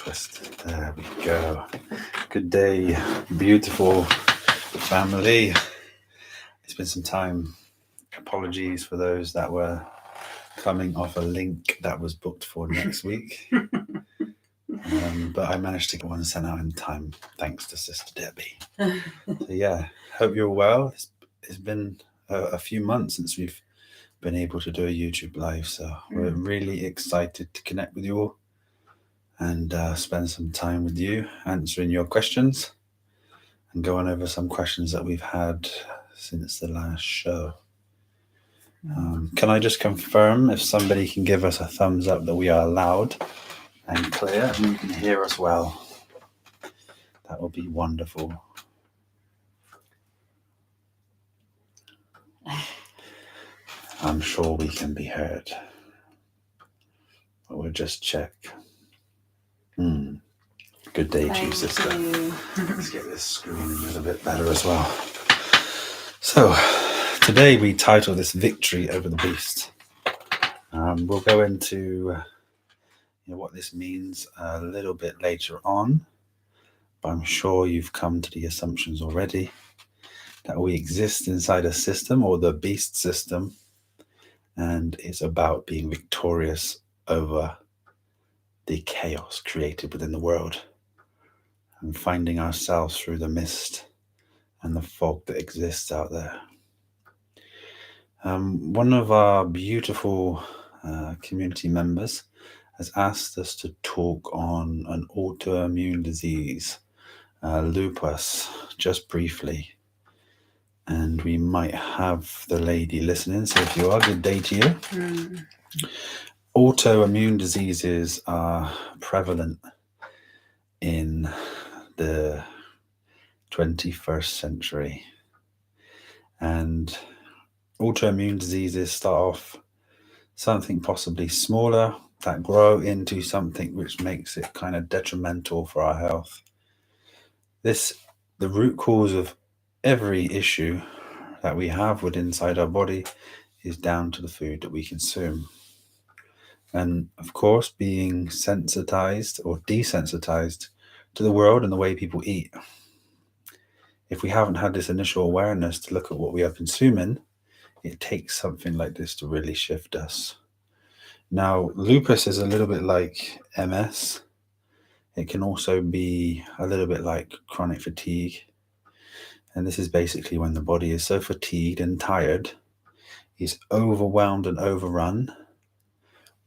breakfast. There we go. Good day, beautiful family. It's been some time. Apologies for those that were coming off a link that was booked for next week. But I managed to get one sent out in time, thanks to Sister Debbie. So yeah, hope you're well. It's been a few months since we've been able to do a YouTube live, so we're really excited to connect with you all and spend some time with you, answering your questions and going over some questions that we've had since the last show. Can I just confirm if somebody can give us a thumbs up that we are loud and clear and you can hear us well? That would be wonderful. I'm sure we can be heard. But we'll just check. Good day to you, sister. Let's get this screen a little bit better as well. So, today we title this Victory Over the Beast. We'll go into what this means a little bit later on, but I'm sure you've come to the assumptions already that we exist inside a system, or the beast system, and it's about being victorious over the chaos created within the world and finding ourselves through the mist and the fog that exists out there. One of our beautiful community members has asked us to talk on an autoimmune disease, lupus, just briefly. And we might have the lady listening, so if you are, good day to you. Autoimmune diseases are prevalent in the 21st century. And autoimmune diseases start off something possibly smaller that grow into something which makes it kind of detrimental for our health. The root cause of every issue that we have within inside our body is down to the food that we consume. And of course, being sensitized or desensitized to the world and the way people eat. If we haven't had this initial awareness to look at what we are consuming, it takes something like this to really shift us. Now, lupus is a little bit like MS. It can also be a little bit like chronic fatigue. And this is basically when the body is so fatigued and tired, is overwhelmed and overrun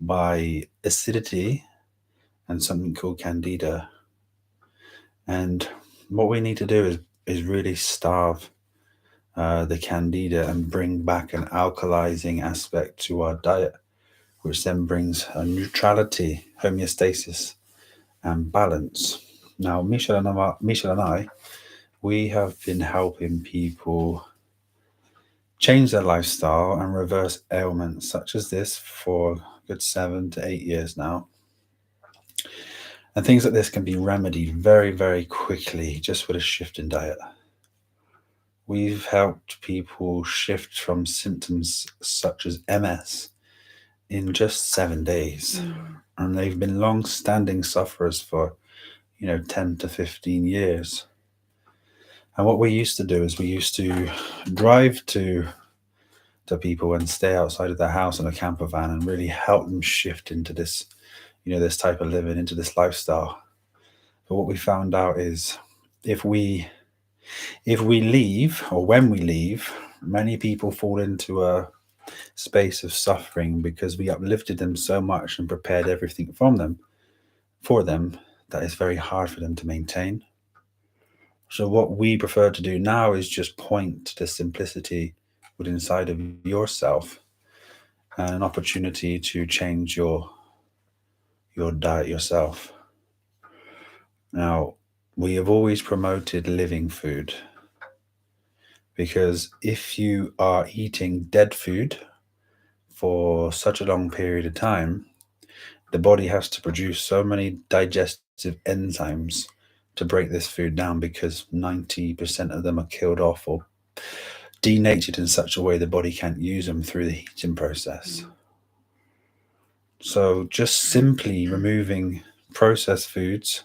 by acidity and something called candida. And what we need to do is really starve the candida and bring back an alkalizing aspect to our diet, which then brings a neutrality, homeostasis, and balance. Now, Michelle and I, we have been helping people change their lifestyle and reverse ailments such as this for a good 7 to 8 years now. And things like this can be remedied very, very quickly just with a shift in diet. We've helped people shift from symptoms such as MS in just 7 days. And they've been long-standing sufferers for 10 to 15 years. And what we used to do is we used to drive to people and stay outside of their house in a camper van and really help them shift into this, this type of living, into this lifestyle. But what we found out is if we leave, or when we leave, many people fall into a space of suffering because we uplifted them so much and prepared everything for them that it's very hard for them to maintain. So what we prefer to do now is just point to the simplicity within inside of yourself and an opportunity to change your diet yourself. Now, we have always promoted living food, because if you are eating dead food for such a long period of time, the body has to produce so many digestive enzymes to break this food down, because 90% of them are killed off or denatured in such a way the body can't use them through the heating process. So just simply removing processed foods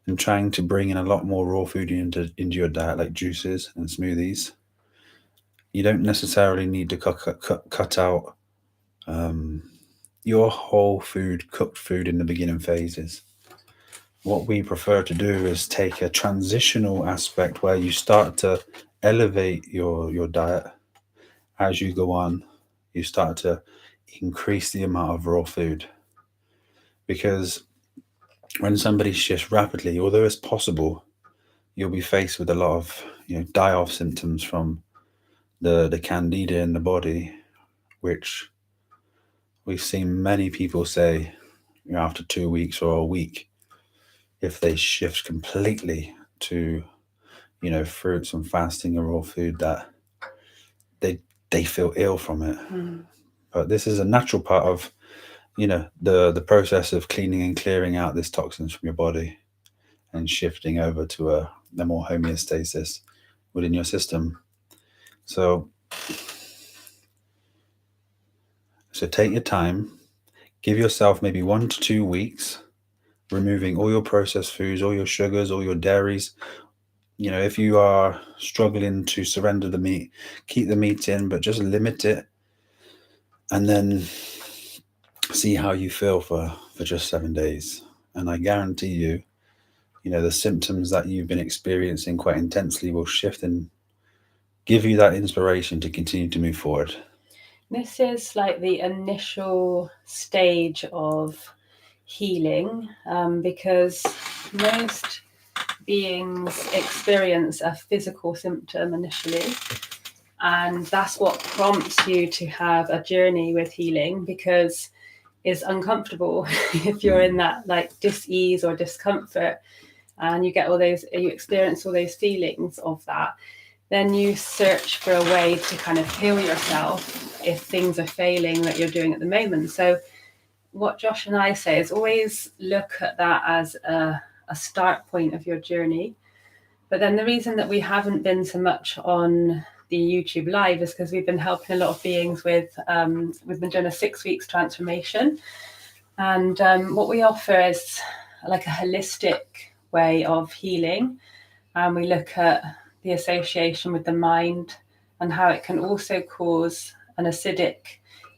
and trying to bring in a lot more raw food into your diet, like juices and smoothies, you don't necessarily need to cut out your whole food, cooked food in the beginning phases. What we prefer to do is take a transitional aspect where you start to elevate your diet as you go on. You start to increase the amount of raw food, because when somebody shifts rapidly, although it's possible, you'll be faced with a lot of die-off symptoms from the candida in the body, which we've seen many people say after 2 weeks or a week, if they shift completely to fruits and fasting or raw food, that they feel ill from it. But this is a natural part of the process of cleaning and clearing out these toxins from your body and shifting over to a more homeostasis within your system. So take your time, give yourself maybe 1 to 2 weeks, removing all your processed foods, all your sugars, all your dairies. If you are struggling to surrender the meat, keep the meat in, but just limit it, and then see how you feel for just 7 days. And I guarantee you, the symptoms that you've been experiencing quite intensely will shift and give you that inspiration to continue to move forward. This is like the initial stage of healing, because most beings experience a physical symptom initially, and that's what prompts you to have a journey with healing, because it's uncomfortable if you're in that like dis-ease or discomfort, and you experience all those feelings of that. Then you search for a way to kind of heal yourself if things are failing that you're doing at the moment. So what Josh and I say is always look at that as a start point of your journey. But then the reason that we haven't been so much on the YouTube live is because we've been helping a lot of beings with, we've been doing a 6 weeks transformation. And what we offer is like a holistic way of healing. And we look at the association with the mind and how it can also cause an acidic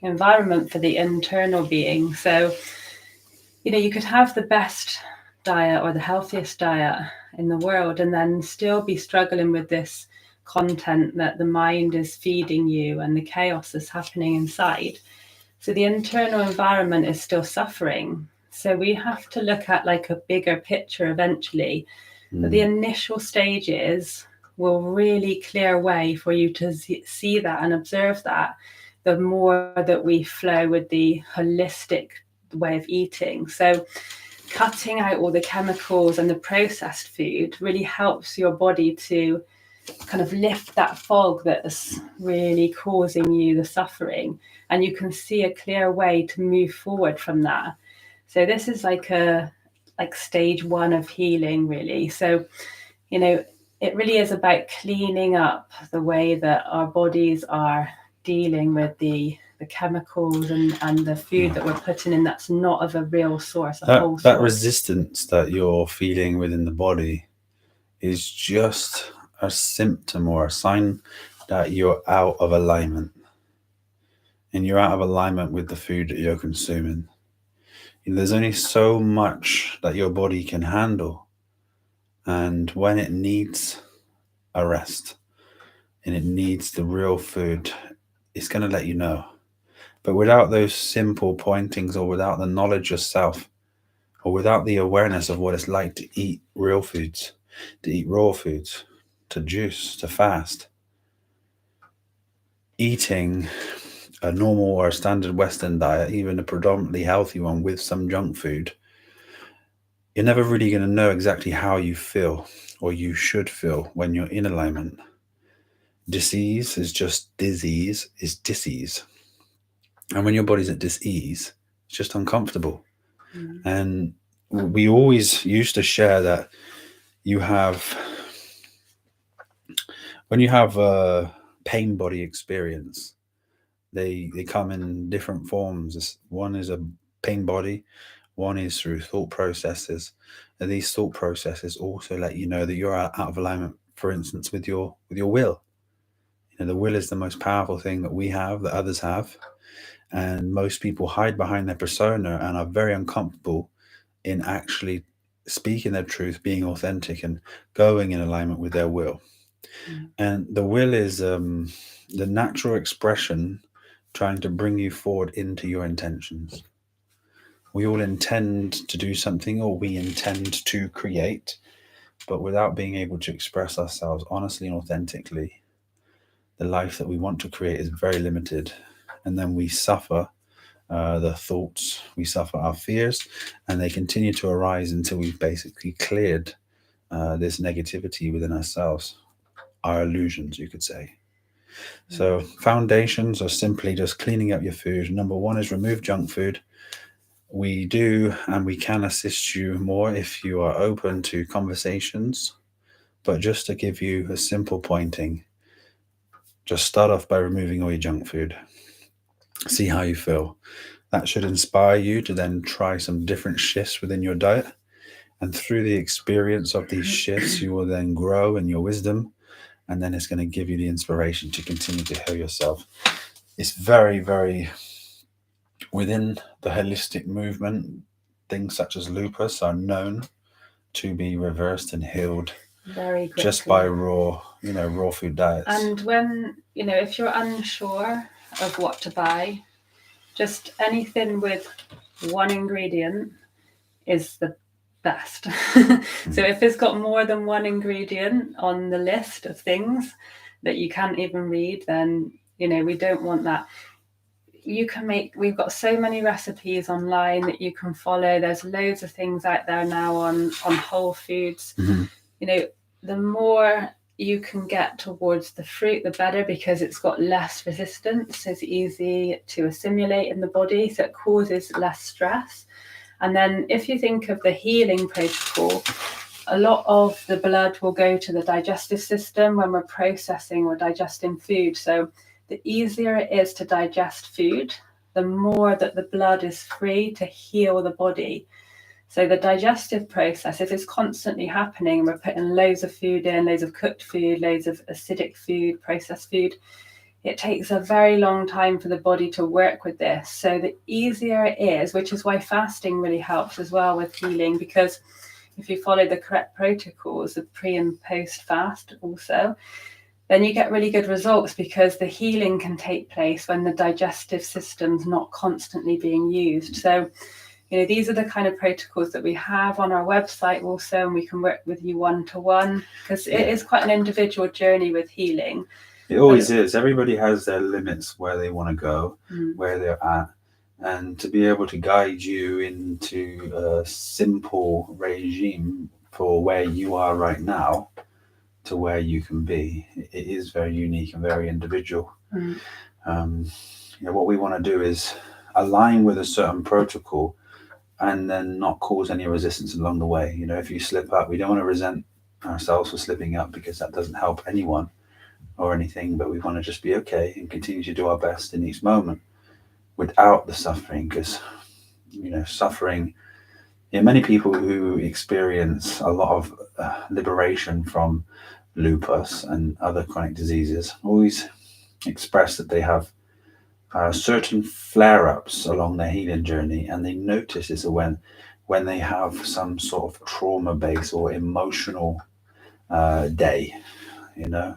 environment for the internal being. So, you could have the best diet or the healthiest diet in the world and then still be struggling with this content that the mind is feeding you and the chaos that's happening inside. So the internal environment is still suffering. So we have to look at like a bigger picture eventually. But the initial stages will really clear way for you to see that and observe that, the more that we flow with the holistic way of eating. So cutting out all the chemicals and the processed food really helps your body to kind of lift that fog that's really causing you the suffering, and you can see a clear way to move forward from that. So this is like stage 1 of healing, really. So it really is about cleaning up the way that our bodies are dealing with the chemicals and the food that we're putting in that's not of a real source, that resistance that you're feeling within the body is just a symptom or a sign that you're out of alignment, and you're out of alignment with the food that you're consuming. There's only so much that your body can handle, and when it needs a rest and it needs the real food, it's going to let you know. But without those simple pointings, or without the knowledge of self, or without the awareness of what it's like to eat real foods, to eat raw foods, to juice, to fast, eating a normal or a standard Western diet, even a predominantly healthy one with some junk food, you're never really going to know exactly how you feel or you should feel when you're in alignment. Disease is just disease, is disease. And when your body's at dis-ease, it's just uncomfortable. And we always used to share that when you have a pain body experience, they come in different forms. One is a pain body, One is through thought processes, and these thought processes also let you know that you're out of alignment, for instance, with your will. The will is the most powerful thing that we have, that others have, and most people hide behind their persona and are very uncomfortable in actually speaking their truth, being authentic, and going in alignment with their will. And the will is the natural expression trying to bring you forward into your intentions. We all intend to do something, or we intend to create, but without being able to express ourselves honestly and authentically, the life that we want to create is very limited. And then we suffer the thoughts, we suffer our fears, and they continue to arise until we've basically cleared this negativity within ourselves, our illusions, you could say. So foundations are simply just cleaning up your food. Number one is remove junk food. We do, and we can assist you more if you are open to conversations. But just to give you a simple pointing, just start off by removing all your junk food. See how you feel. That should inspire you to then try some different shifts within your diet. And through the experience of these shifts, you will then grow in your wisdom. And then it's going to give you the inspiration to continue to heal yourself. It's very, very within the holistic movement. Things such as lupus are known to be reversed and healed very quickly, just by raw food diets. And when, if you're unsure of what to buy, just anything with one ingredient is the best. So if it's got more than one ingredient on the list of things that you can't even read, then we don't want that. We've got so many recipes online that you can follow. There's loads of things out there now on whole foods. The more you can get towards the fruit, the better, because it's got less resistance. It's easy to assimilate in the body, so it causes less stress. And then if you think of the healing protocol, a lot of the blood will go to the digestive system when we're processing or digesting food. So the easier it is to digest food, the more that the blood is free to heal the body. So the digestive process is constantly happening. We're putting loads of food in, loads of cooked food, loads of acidic food, processed food. It takes a very long time for the body to work with this. So the easier it is, which is why fasting really helps as well with healing, because if you follow the correct protocols, the pre and post fast also, then you get really good results, because the healing can take place when the digestive system's not constantly being used. So these are the kind of protocols that we have on our website also, and we can work with you one-to-one, because it is quite an individual journey with healing. It always is. Everybody has their limits where they want to go, where they're at. And to be able to guide you into a simple regime for where you are right now to where you can be, it is very unique and very individual. What we want to do is align with a certain protocol and then not cause any resistance along the way. If you slip up, we don't want to resent ourselves for slipping up, because that doesn't help anyone or anything, but we want to just be okay and continue to do our best in each moment without the suffering, because suffering, many people who experience a lot of liberation from lupus and other chronic diseases always express that they have certain flare-ups along their healing journey, and they notice this when they have some sort of trauma base or emotional day.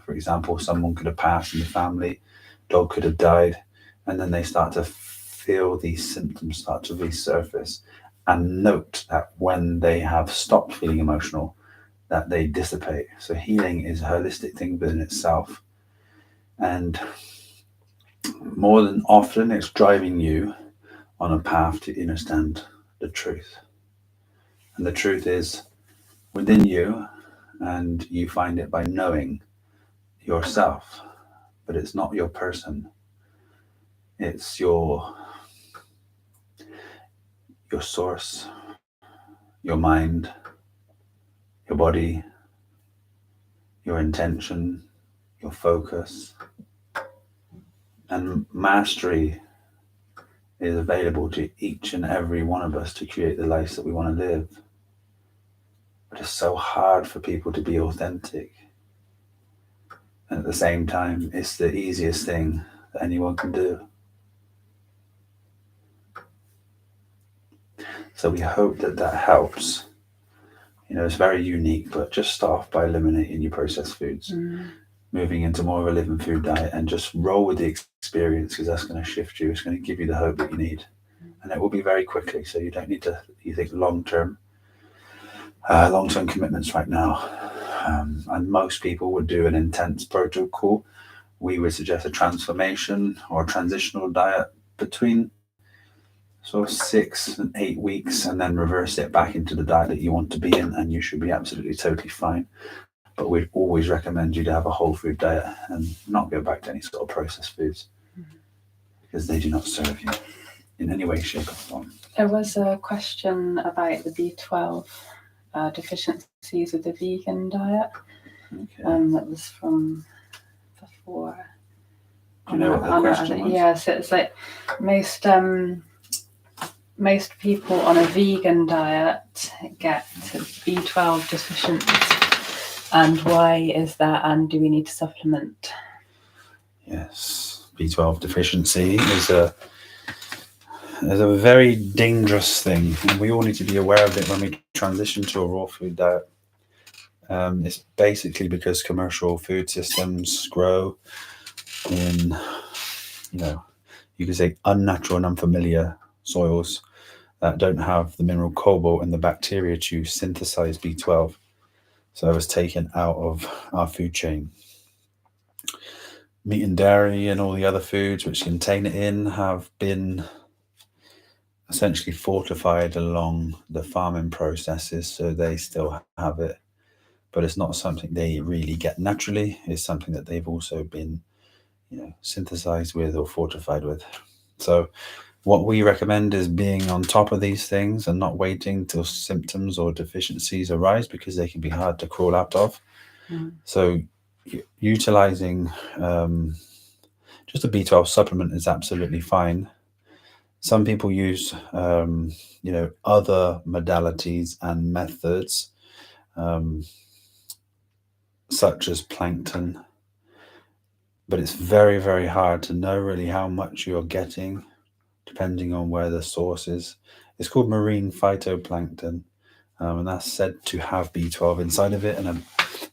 For example, someone could have passed in the family, dog could have died, and then they start to feel these symptoms start to resurface, and note that when they have stopped feeling emotional, that they dissipate. So healing is a holistic thing within itself, and more than often it's driving you on a path to understand the truth. And the truth is within you, and you find it by knowing yourself, but it's not your person. It's your source, your mind, your body, your intention, your focus. And mastery is available to each and every one of us to create the life that we want to live. But it's so hard for people to be authentic. And at the same time, it's the easiest thing that anyone can do. So we hope that that helps. It's very unique, but just start off by eliminating your processed foods, moving into more of a living food diet, and just roll with the experience, because that's going to shift you. It's going to give you the hope that you need. And it will be very quickly, so you don't need to, you think, long-term commitments right now. And most people would do an intense protocol. We would suggest a transformation or a transitional diet between sort of 6 and 8 weeks, and then reverse it back into the diet that you want to be in, and you should be absolutely totally fine. But we'd always recommend you to have a whole food diet and not go back to any sort of processed foods, because they do not serve you in any way, shape, or form. There was a question about the B12 deficiencies of the vegan diet. That was from before. Do you know what the question was? Yeah, so it's like most people on a vegan diet get B12 deficient, and why is that, and do we need to supplement? Yes, B12 deficiency is a very dangerous thing, and we all need to be aware of it when we transition to a raw food diet. It's basically because commercial food systems grow in, you could say, unnatural and unfamiliar soils that don't have the mineral cobalt and the bacteria to synthesize B12. So it was taken out of our food chain. Meat and dairy and all the other foods which contain it in have been essentially fortified along the farming processes, so they still have it. But it's not something they really get naturally. It's something that they've also been, synthesized with or fortified with. So what we recommend is being on top of these things and not waiting till symptoms or deficiencies arise, because they can be hard to crawl out of. So utilizing just a B12 supplement is absolutely fine. Some people use, other modalities and methods, such as plankton. But it's very, very hard to know really how much you're getting, depending on where the source is. It's called marine phytoplankton, and that's said to have B12 inside of it and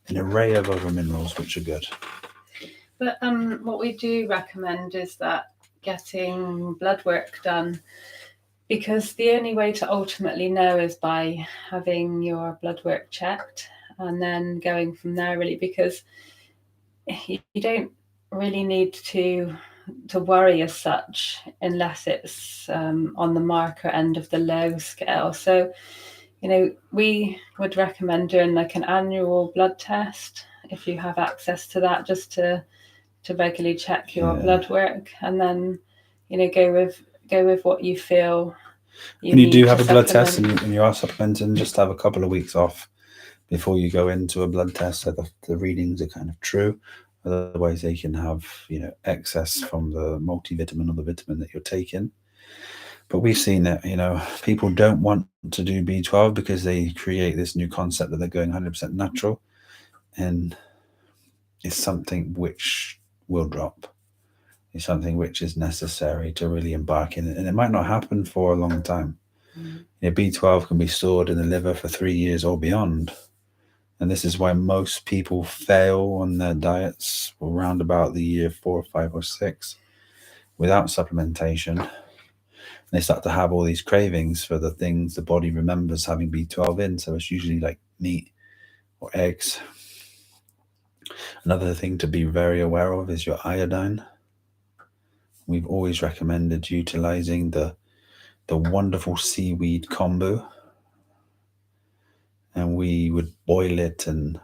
an array of other minerals which are good. But what we do recommend is that getting blood work done, because the only way to ultimately know is by having your blood work checked and then going from there, really, because you don't really need to worry as such unless it's on the marker end of the low scale. So we would recommend doing like an annual blood test if you have access to that, just to regularly check your blood work, and then go with what you feel when you do have a blood test and you are supplementing, just have a couple of weeks off before you go into a blood test, so the readings are kind of true. Otherwise they can have excess from the multivitamin or the vitamin that you're taking. But we've seen that people don't want to do B12 because they create this new concept that they're going 100% natural, and it's something which will drop. It's something which is necessary to really embark in it, and it might not happen for a long time. B12 can be stored in the liver for 3 years or beyond, and this is why most people fail on their diets around about the year 4, 5, or 6 without supplementation. They start to have all these cravings for the things the body remembers having B12 in, so it's usually like meat or eggs. Another thing to be very aware of is your iodine. We've always recommended utilizing the wonderful seaweed kombu, and we would boil it and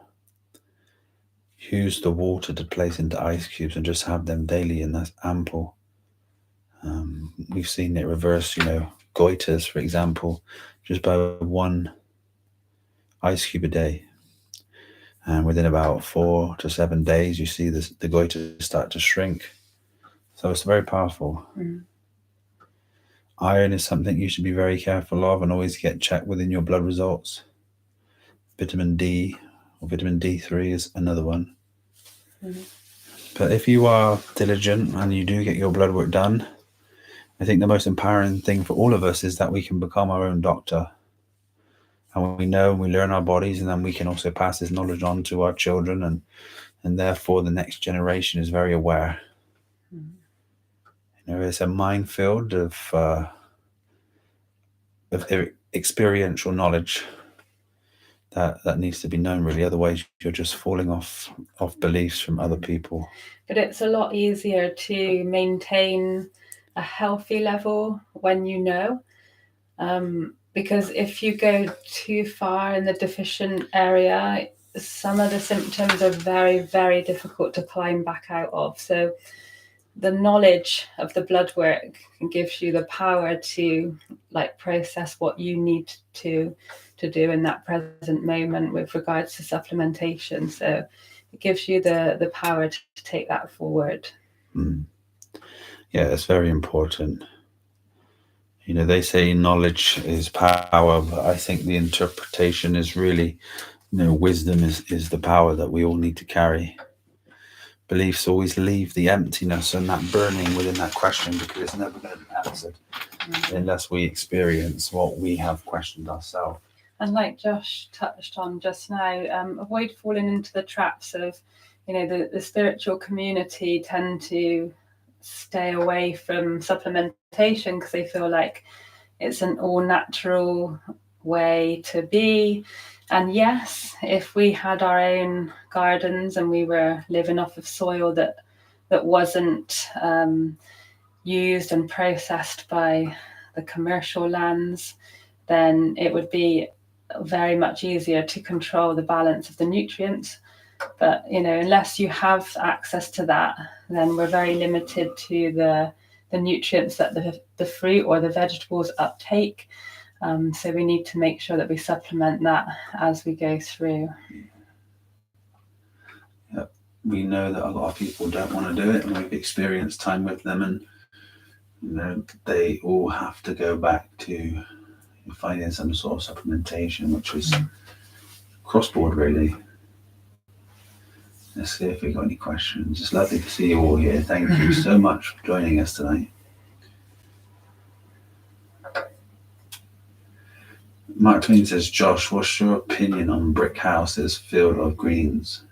use the water to place into ice cubes and just have them daily, and that's ample. We've seen it reverse, goiters, for example, just by 1 ice cube a day. And within about 4 to 7 days, you see the goiters start to shrink. So it's very powerful. Iron is something you should be very careful of and always get checked within your blood results. Vitamin D or vitamin D3 is another one. But if you are diligent and you do get your blood work done, I think the most empowering thing for all of us is that we can become our own doctor. And we know and we learn our bodies, and then we can also pass this knowledge on to our children, and therefore the next generation is very aware. It's a minefield of experiential knowledge that needs to be known, really. Otherwise, you're just falling off beliefs from other people. But it's a lot easier to maintain a healthy level when you know. Because if you go too far in the deficient area, some of the symptoms are very, very difficult to climb back out of. So the knowledge of the blood work gives you the power to process what you need to do in that present moment with regards to supplementation. So it gives you the power to take that forward. Yeah, it's very important. They say knowledge is power, but I think the interpretation is really, wisdom is the power that we all need to carry. Beliefs always leave the emptiness and that burning within that question, because it's never going to be answered unless we experience what we have questioned ourselves. And like Josh touched on just now, avoid falling into the traps of, the spiritual community tend to stay away from supplementation because they feel like it's an all-natural way to be. And yes, if we had our own gardens and we were living off of soil that wasn't used and processed by the commercial lands, then it would be very much easier to control the balance of the nutrients. But unless you have access to that, then we're very limited to the nutrients that the fruit or the vegetables uptake. So we need to make sure that we supplement that as we go through. Yeah, we know that a lot of people don't want to do it, and we've experienced time with them, and they all have to go back to finding some sort of supplementation, which was cross-board, really. Let's see if we've got any questions. It's lovely to see you all here. Thank you so much for joining us tonight. Mark Twain says, Josh, what's your opinion on brick houses filled of greens?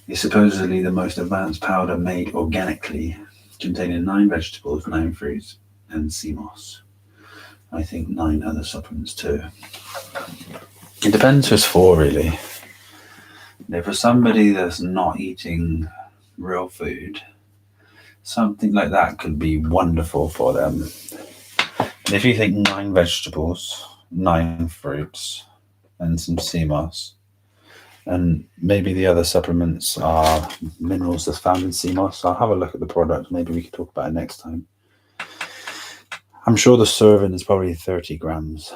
It's supposedly the most advanced powder made organically, containing 9 vegetables, 9 fruits, and sea moss. I think 9 other supplements too. It depends who it's for, really. For somebody that's not eating real food, something like that could be wonderful for them. And if you think 9 vegetables, 9 fruits, and some sea moss, and maybe the other supplements are minerals that's found in sea moss. I'll have a look at the product. Maybe we can talk about it next time. I'm sure the serving is probably 30 grams,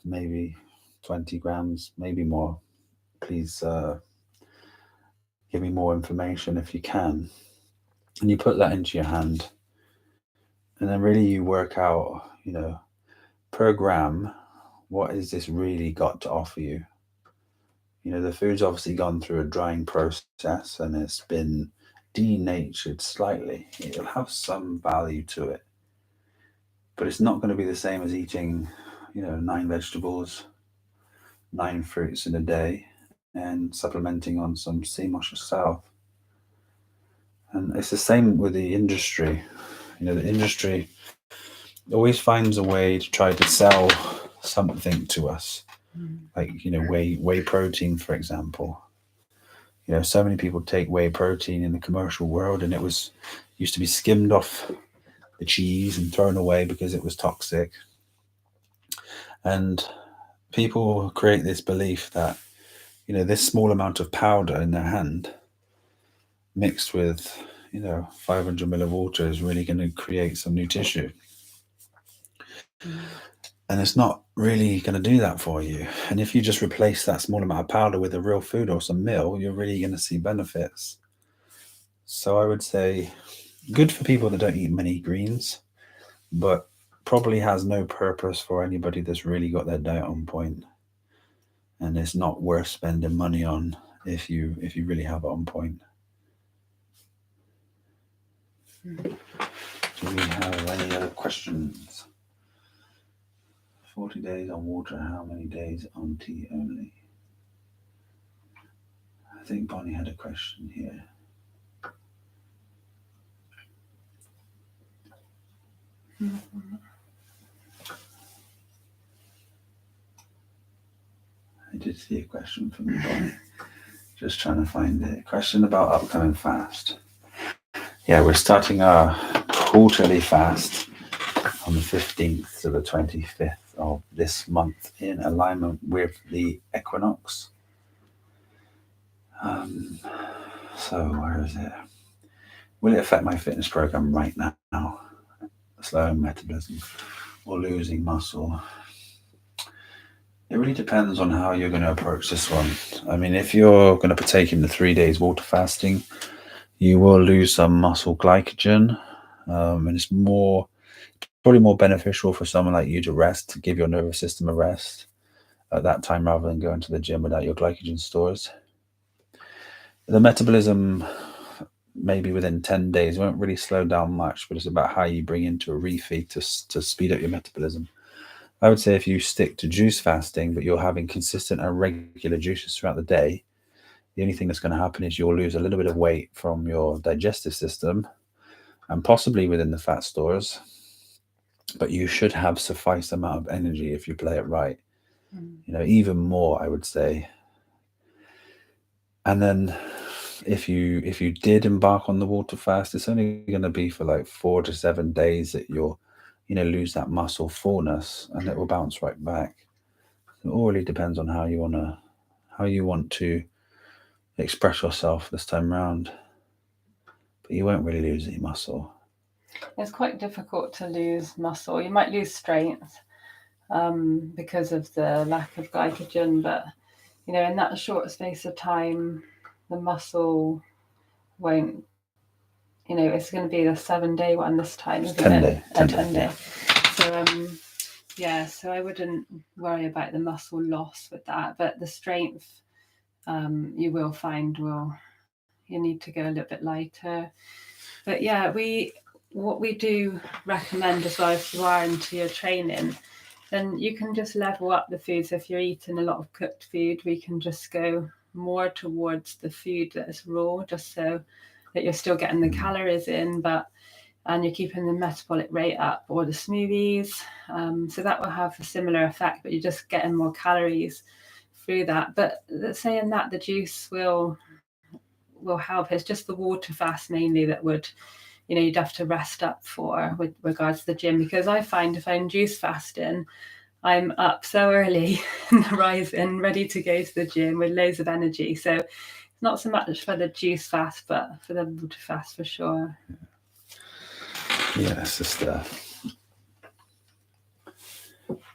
maybe 20 grams, maybe more. Please give me more information if you can. And you put that into your hand. And then really you work out, per gram, what has this really got to offer you? The food's obviously gone through a drying process and it's been denatured slightly. It'll have some value to it. But it's not going to be the same as eating, 9 vegetables, 9 fruits in a day and supplementing on some sea moss yourself. And it's the same with the industry. The industry always finds a way to try to sell something to us. Like, whey protein, for example. So many people take whey protein in the commercial world, and it used to be skimmed off the cheese and thrown away because it was toxic. And people create this belief that, this small amount of powder in their hand mixed with, 500 ml of water is really going to create some new tissue. And it's not really going to do that for you. And if you just replace that small amount of powder with a real food or some meal, you're really going to see benefits. So I would say good for people that don't eat many greens, but probably has no purpose for anybody that's really got their diet on point, and it's not worth spending money on if you really have it on point. Do we have any other questions? 40 days on water, how many days on tea only? I think Bonnie had a question here. I did see a question from you, Bonnie. Just trying to find it. Question about upcoming fast. Yeah, we're starting our quarterly fast on the 15th to the 25th of this month in alignment with the equinox. So where is it? Will it affect my fitness program right now? Slowing metabolism or losing muscle? It really depends on how you're going to approach this one. I mean, if you're going to partake in the 3 days water fasting, you will lose some muscle glycogen, and it's probably more beneficial for someone like you to rest, to give your nervous system a rest at that time rather than going to the gym without your glycogen stores. The metabolism, maybe within 10 days, won't really slow down much, but it's about how you bring into a refeed to speed up your metabolism. I would say if you stick to juice fasting, but you're having consistent and regular juices throughout the day, the only thing that's going to happen is you'll lose a little bit of weight from your digestive system and possibly within the fat stores, but you should have suffice amount of energy if you play it right. Even more, I would say. And then if you did embark on the water fast, it's only going to be for like 4 to 7 days that you'll lose that muscle fullness, and it will bounce right back. It all really depends on how you want to express yourself this time around, but you won't really lose any muscle. It's quite difficult to lose muscle. You might lose strength because of the lack of glycogen, but in that short space of time, the muscle won't. It's going to be the 7-day one this time, isn't it? 10 day. So so I wouldn't worry about the muscle loss with that, but the strength you will find you need to go a little bit lighter. But yeah, what we do recommend as well, if you are into your training, then you can just level up the foods. If you're eating a lot of cooked food, we can just go more towards the food that is raw, just so that you're still getting the calories in, and you're keeping the metabolic rate up, or the smoothies. So that will have a similar effect, but you're just getting more calories through that. But saying that, the juice will help. It's just the water fast mainly that would, you'd have to rest up for with regards to the gym, because I find if I'm juice fasting, I'm up so early in the rising, ready to go to the gym with loads of energy. So it's not so much for the juice fast, but for the water fast for sure. Yeah, sister.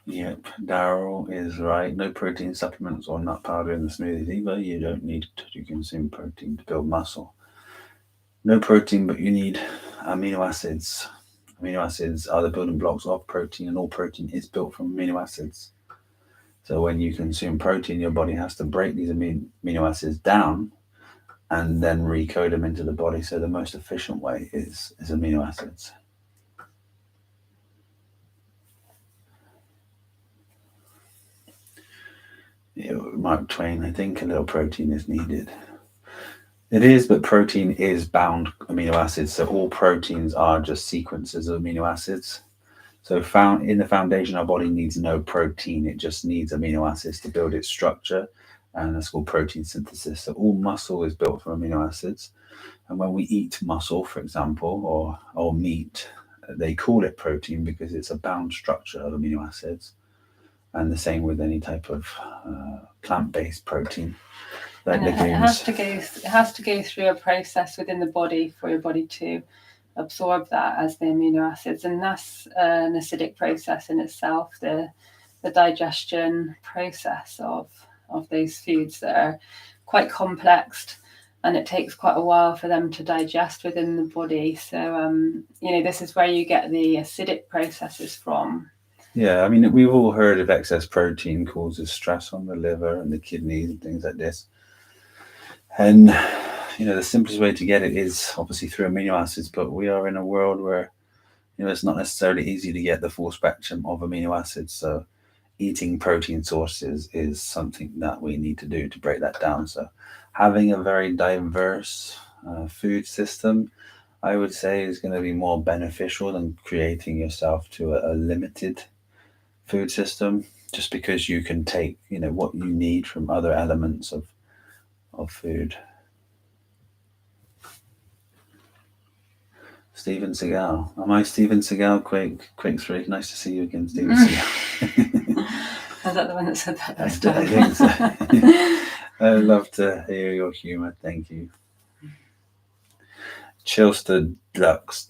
Yep, Daryl is right. No protein supplements or nut powder in the smoothies either. You don't need to consume protein to build muscle. No protein, but you need amino acids. Amino acids are the building blocks of protein, and all protein is built from amino acids. So when you consume protein, your body has to break these amino acids down and then recode them into the body. So the most efficient way is amino acids. Mark Twain, I think a little protein is needed. It is, but protein is bound amino acids. So all proteins are just sequences of amino acids. So found in the foundation, our body needs no protein. It just needs amino acids to build its structure. And that's called protein synthesis. So all muscle is built from amino acids. And when we eat muscle, for example, or meat, they call it protein because it's a bound structure of amino acids. And the same with any type of plant-based protein. Like and it has to go through a process within the body for your body to absorb that as the amino acids, and that's an acidic process in itself. The digestion process of those foods that are quite complex. and it takes quite a while for them to digest within the body. So, this is where you get the acidic processes from. Yeah, I mean, we've all heard of excess protein causes stress on the liver and the kidneys and things like this. And, the simplest way to get it is obviously through amino acids, but we are in a world where, it's not necessarily easy to get the full spectrum of amino acids. So eating protein sources is something that we need to do to break that down. So having a very diverse food system, I would say, is going to be more beneficial than creating yourself to a limited food system, just because you can take what you need from other elements of food. Steven Seagal. Am I Steven Seagal? Quick three. Nice to see you again, Steven Seagal. Is that the one that said that? I think so. I love to hear your humour. Thank you. Chilster Deluxe.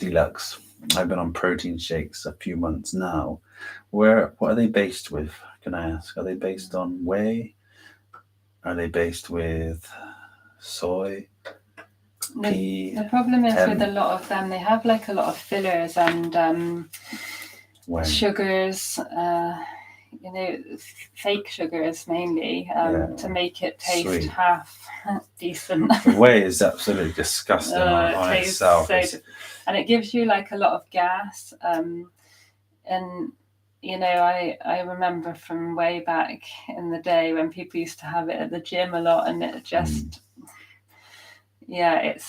I've been on protein shakes a few months now. What are they based with? Can I ask? Are they based on whey? Are they based with soy? The problem is with a lot of them, they have like a lot of fillers and sugars, fake sugars mainly, to make it taste sweet. Half decent. The whey is absolutely disgusting on itself. And it gives you like a lot of gas. And I remember from way back in the day when people used to have it at the gym a lot, and it just it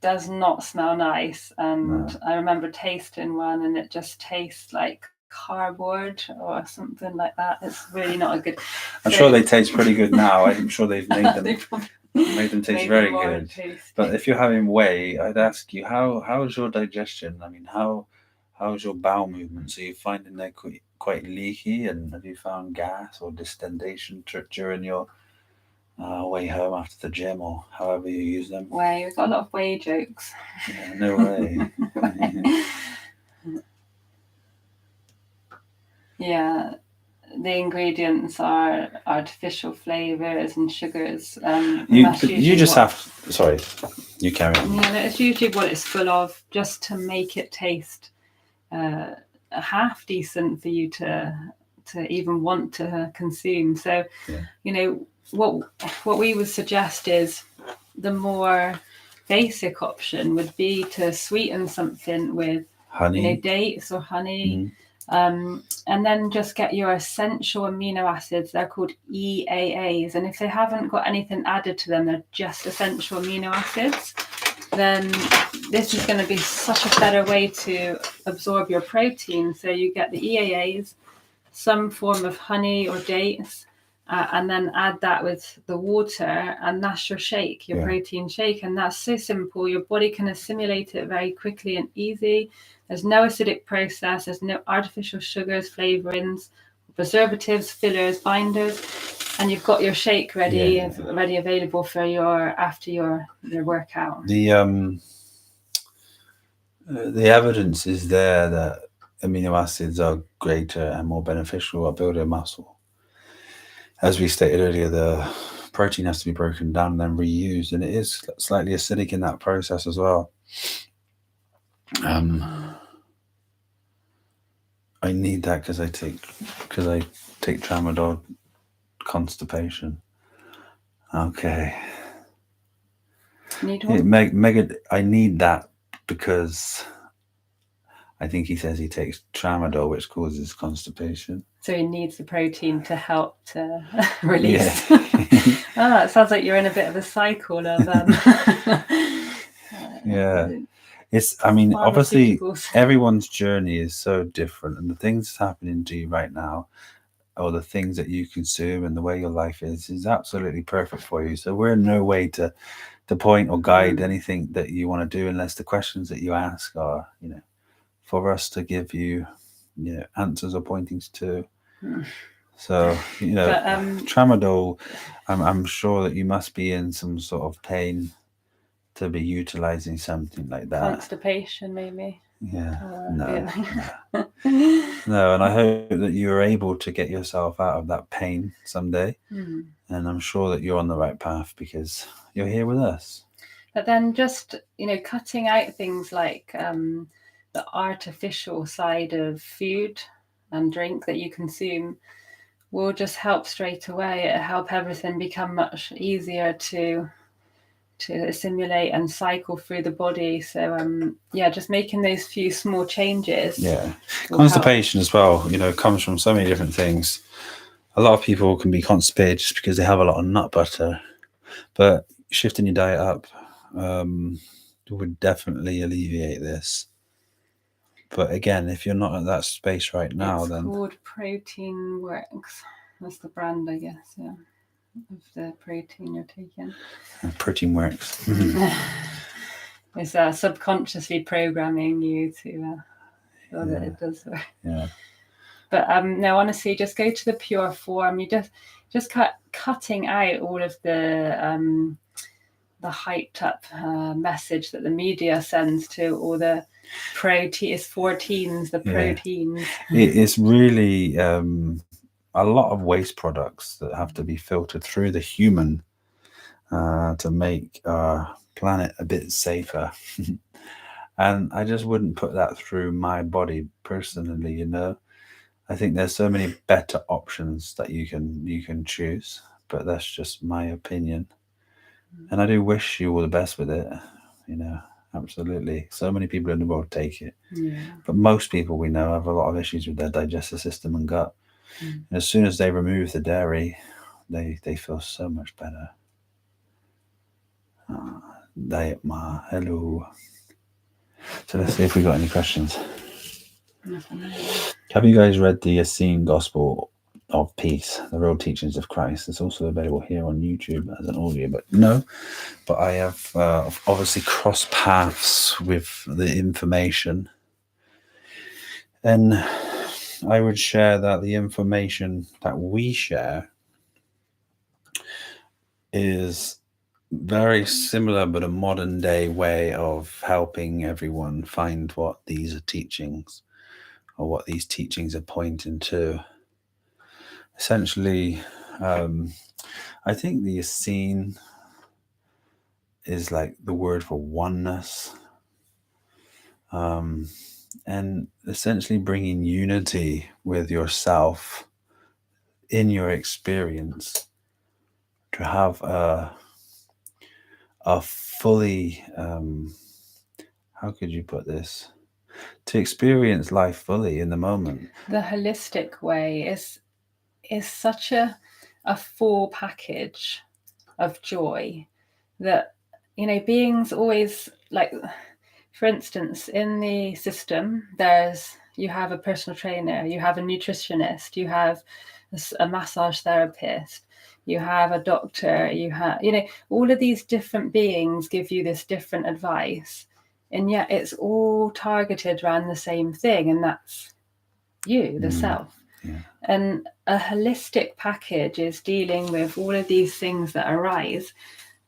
does not smell nice. And I remember tasting one, and it just tastes like cardboard or something like that. It's really not a good. I'm sure they taste pretty good now. I'm sure they've made them taste very good. Tasty. But if you're having whey, I'd ask you, how is your digestion? I mean, how's your bowel movements? Are you finding they're quite leaky, and have you found gas or distendation during your way home after the gym, or however you use them? Whey, we've got a lot of whey jokes. Yeah, no way. Yeah, the ingredients are artificial flavors and sugars. You just have. Sorry, you carry on. Yeah, it's usually what it's full of, just to make it taste half decent for you to even want to consume. So, what we would suggest is the more basic option would be to sweeten something with honey, dates or honey. And then just get your essential amino acids. They're called EAAs, and if they haven't got anything added to them, they're just essential amino acids. Then this is going to be such a better way to absorb your protein. So you get the EAAs, some form of honey or dates, and then add that with the water, and that's your shake, your protein shake. And that's so simple. Your body can assimilate it very quickly and easy. There's no acidic process. There's no artificial sugars, flavorings, preservatives, fillers, binders, and you've got your shake ready available for after your workout. The evidence is there that amino acids are greater and more beneficial at building muscle. As we stated earlier, the protein has to be broken down and then reused, and it is slightly acidic in that process as well. I need that because I take tramadol, constipation. Okay. Need one? I need that because I think he says he takes tramadol, which causes constipation. So he needs the protein to help to release. Yeah. It sounds like you're in a bit of a cycle of obviously everyone's journey is so different, and the things that's happening to you right now, or the things that you consume and the way your life is absolutely perfect for you. So we're in no way to point or guide anything that you want to do, unless the questions that you ask are, for us to give you, answers or pointings to. So, tramadol, I'm sure that you must be in some sort of pain to be utilizing something like that. Constipation, maybe. No, and I hope that you're able to get yourself out of that pain someday. And I'm sure that you're on the right path because you're here with us. But then just, cutting out things like the artificial side of food and drink that you consume will just help straight away. It'll help everything become much easier to assimilate and cycle through the body. So just making those few small changes. Yeah, constipation as well, comes from so many different things. A lot of people can be constipated just because they have a lot of nut butter, but shifting your diet up would definitely alleviate this. But again, if you're not at that space right now, it's then called Protein Works. That's the brand, I guess, of the protein you're taking. Protein Works. It's subconsciously programming you to so that it does work. Yeah. But no, honestly, just go to the pure form. You just cutting out all of the hyped up message that the media sends to all the proteins, the proteins. It's really a lot of waste products that have to be filtered through the human to make our planet a bit safer. And I just wouldn't put that through my body personally, I think there's so many better options that you can choose, but that's just my opinion. And I do wish you all the best with it, absolutely. So many people in the world take it. Yeah. But most people we know have a lot of issues with their digestive system and gut. And as soon as they remove the dairy, they feel so much better. Diet Ma, hello. So let's see if we got any questions. Have you guys read the Essene Gospel of Peace, the Real Teachings of Christ? It's also available here on YouTube as an audio, but no. But I have obviously crossed paths with the information. And I would share that the information that we share is very similar, but a modern day way of helping everyone find what these are teachings, or what these teachings are pointing to. Essentially, I think the Essene is like the word for oneness, and essentially bringing unity with yourself in your experience, to have a fully, how could you put this? To experience life fully in the moment. The holistic way is such a full package of joy that, beings always, like, for instance, in the system, you have a personal trainer, you have a nutritionist, you have a massage therapist, you have a doctor, you have, all of these different beings give you this different advice, and yet it's all targeted around the same thing, and that's you, the self. Yeah. And a holistic package is dealing with all of these things that arise,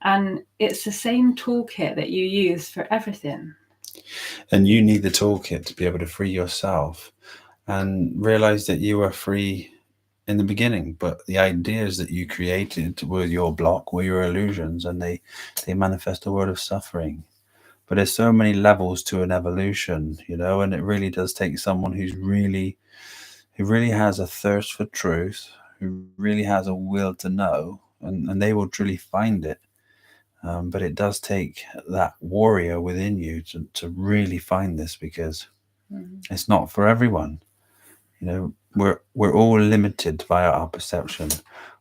and it's the same toolkit that you use for everything. And you need the toolkit to be able to free yourself and realize that you are free in the beginning, but the ideas that you created were your block, were your illusions, and they manifest a world of suffering. But there's so many levels to an evolution, and it really does take someone who really has a thirst for truth, who really has a will to know, and they will truly find it. But it does take that warrior within you to really find this, because it's not for everyone. We're all limited via our perception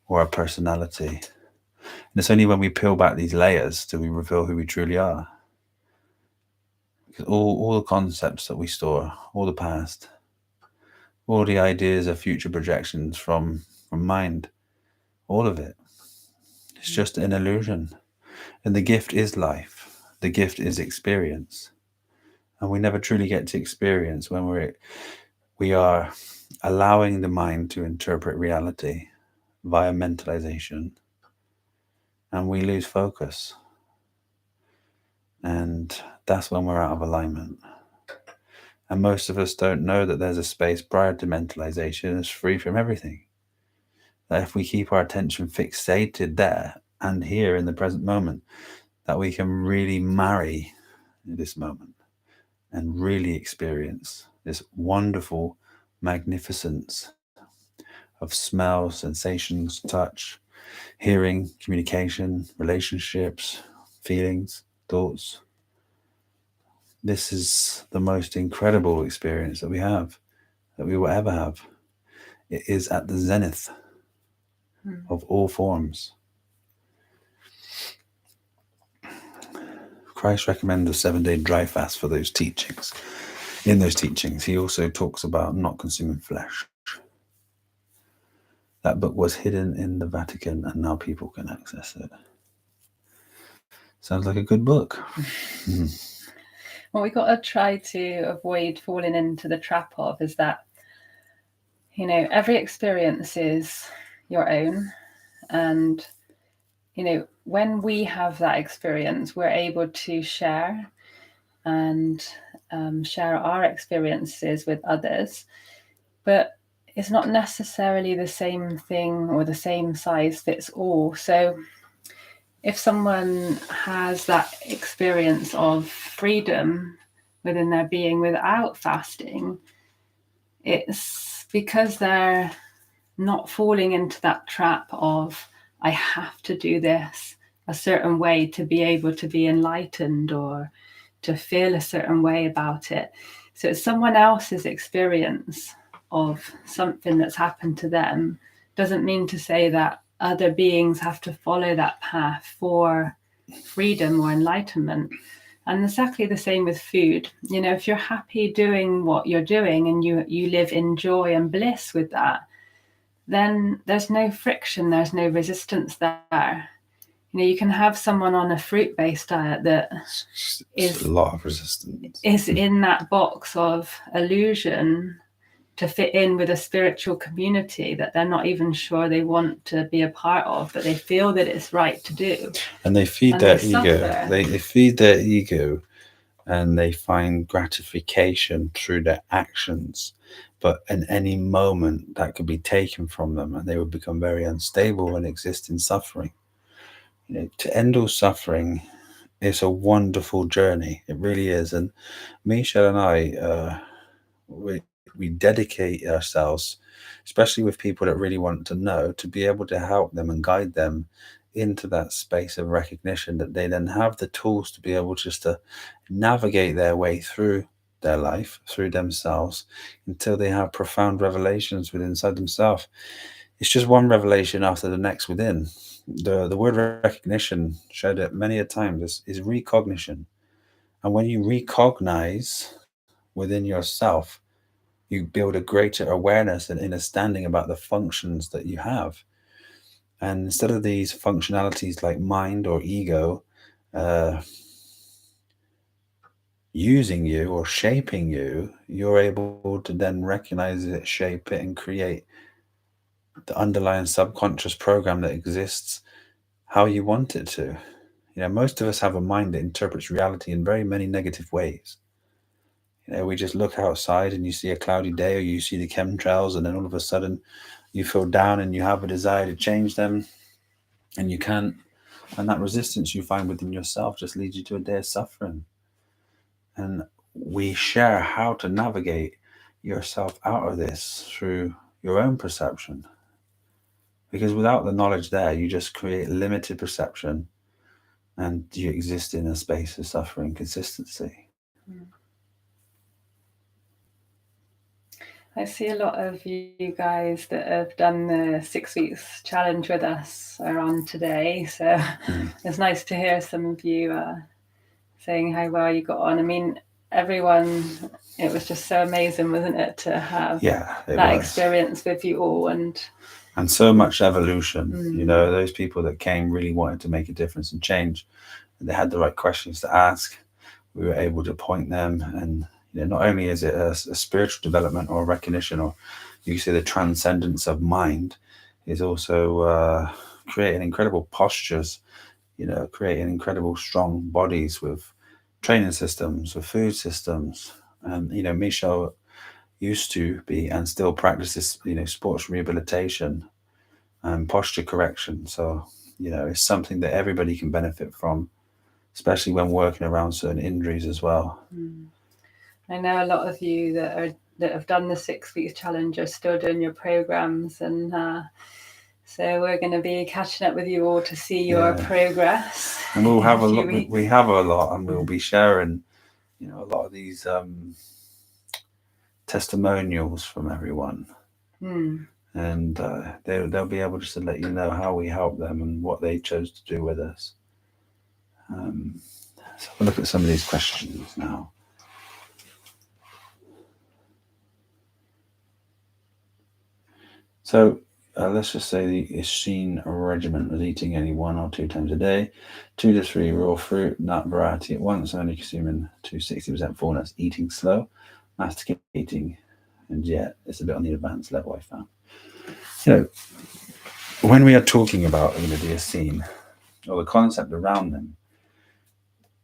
or our personality. And it's only when we peel back these layers do we reveal who we truly are. Because all the concepts that we store, all the past, all the ideas of future projections from mind, all of it, it's just an illusion. And the gift is life. The gift is experience. And we never truly get to experience when we are allowing the mind to interpret reality via mentalization, and we lose focus. And that's when we're out of alignment. And most of us don't know that there's a space prior to mentalization that's free from everything. That if we keep our attention fixated there and here in the present moment, that we can really marry this moment and really experience this wonderful magnificence of smells, sensations, touch, hearing, communication, relationships, feelings, thoughts. This is the most incredible experience that we have, that we will ever have. It is at the zenith of all forms. Christ recommends a 7-day dry fast for those teachings. In those teachings, he also talks about not consuming flesh. That book was hidden in the Vatican, and now people can access it. Sounds like a good book. What we got to try to avoid falling into the trap of is that, every experience is your own. And, when we have that experience, we're able to share and share our experiences with others. But it's not necessarily the same thing or the same size fits all. So if someone has that experience of freedom within their being without fasting, it's because they're not falling into that trap of, I have to do this a certain way to be able to be enlightened or to feel a certain way about it. So it's someone else's experience of something that's happened to them. Doesn't mean to say that other beings have to follow that path for freedom or enlightenment. And exactly the same with food. If you're happy doing what you're doing and you live in joy and bliss with that, then there's no friction, there's no resistance there. You can have someone on a fruit-based diet that is a lot of resistance, is in that box of illusion to fit in with a spiritual community that they're not even sure they want to be a part of, but they feel that it's right to do. And they feed their ego. They feed their ego, and they find gratification through their actions. But in any moment, that could be taken from them, and they would become very unstable and exist in suffering. To end all suffering is a wonderful journey. It really is. And Michelle and I, we dedicate ourselves, especially with people that really want to know, to be able to help them and guide them into that space of recognition, that they then have the tools to be able just to navigate their way through their life, through themselves, until they have profound revelations within inside themselves. It's just one revelation after the next within. The word recognition, shared it many a times, is recognition. And when you recognize within yourself, you build a greater awareness and understanding about the functions that you have. And instead of these functionalities like mind or ego using you or shaping you, you're able to then recognize it, shape it, and create the underlying subconscious program that exists how you want it to. Most of us have a mind that interprets reality in very many negative ways. We just look outside and you see a cloudy day, or you see the chemtrails, and then all of a sudden you feel down and you have a desire to change them, and you can't. And that resistance you find within yourself just leads you to a day of suffering. And we share how to navigate yourself out of this through your own perception. Because without the knowledge there, you just create limited perception, and you exist in a space of suffering consistency. I see a lot of you guys that have done the 6 weeks challenge with us are on today. So it's nice to hear some of you saying how well you got on. I mean, everyone, it was just so amazing, wasn't it, to have that experience with you all. And so much evolution. Those people that came really wanted to make a difference and change. And they had the right questions to ask. We were able to point them, and not only is it a spiritual development or recognition, or you can say the transcendence of mind, is also creating incredible postures, creating incredible strong bodies with training systems, with food systems. And, Michelle used to be and still practices, sports rehabilitation and posture correction. So, it's something that everybody can benefit from. especially when working around certain injuries as well. I know a lot of you that have done the 6 weeks challenge are still doing your programs, and so we're going to be catching up with you all to see your progress. And we'll have a lot. We have a lot, and we'll be sharing, a lot of these testimonials from everyone, and they'll be able just to let you know how we help them and what they chose to do with us. So we'll look at some of these questions now. So let's just say the Isheen regimen was eating only 1 or 2 times a day, 2 to 3 raw fruit, nut variety at once, only consuming to 60% fullness, eating slow, masticating, and yet it's a bit on the advanced level, I found. When we are talking about the Isheen, or the concept around them,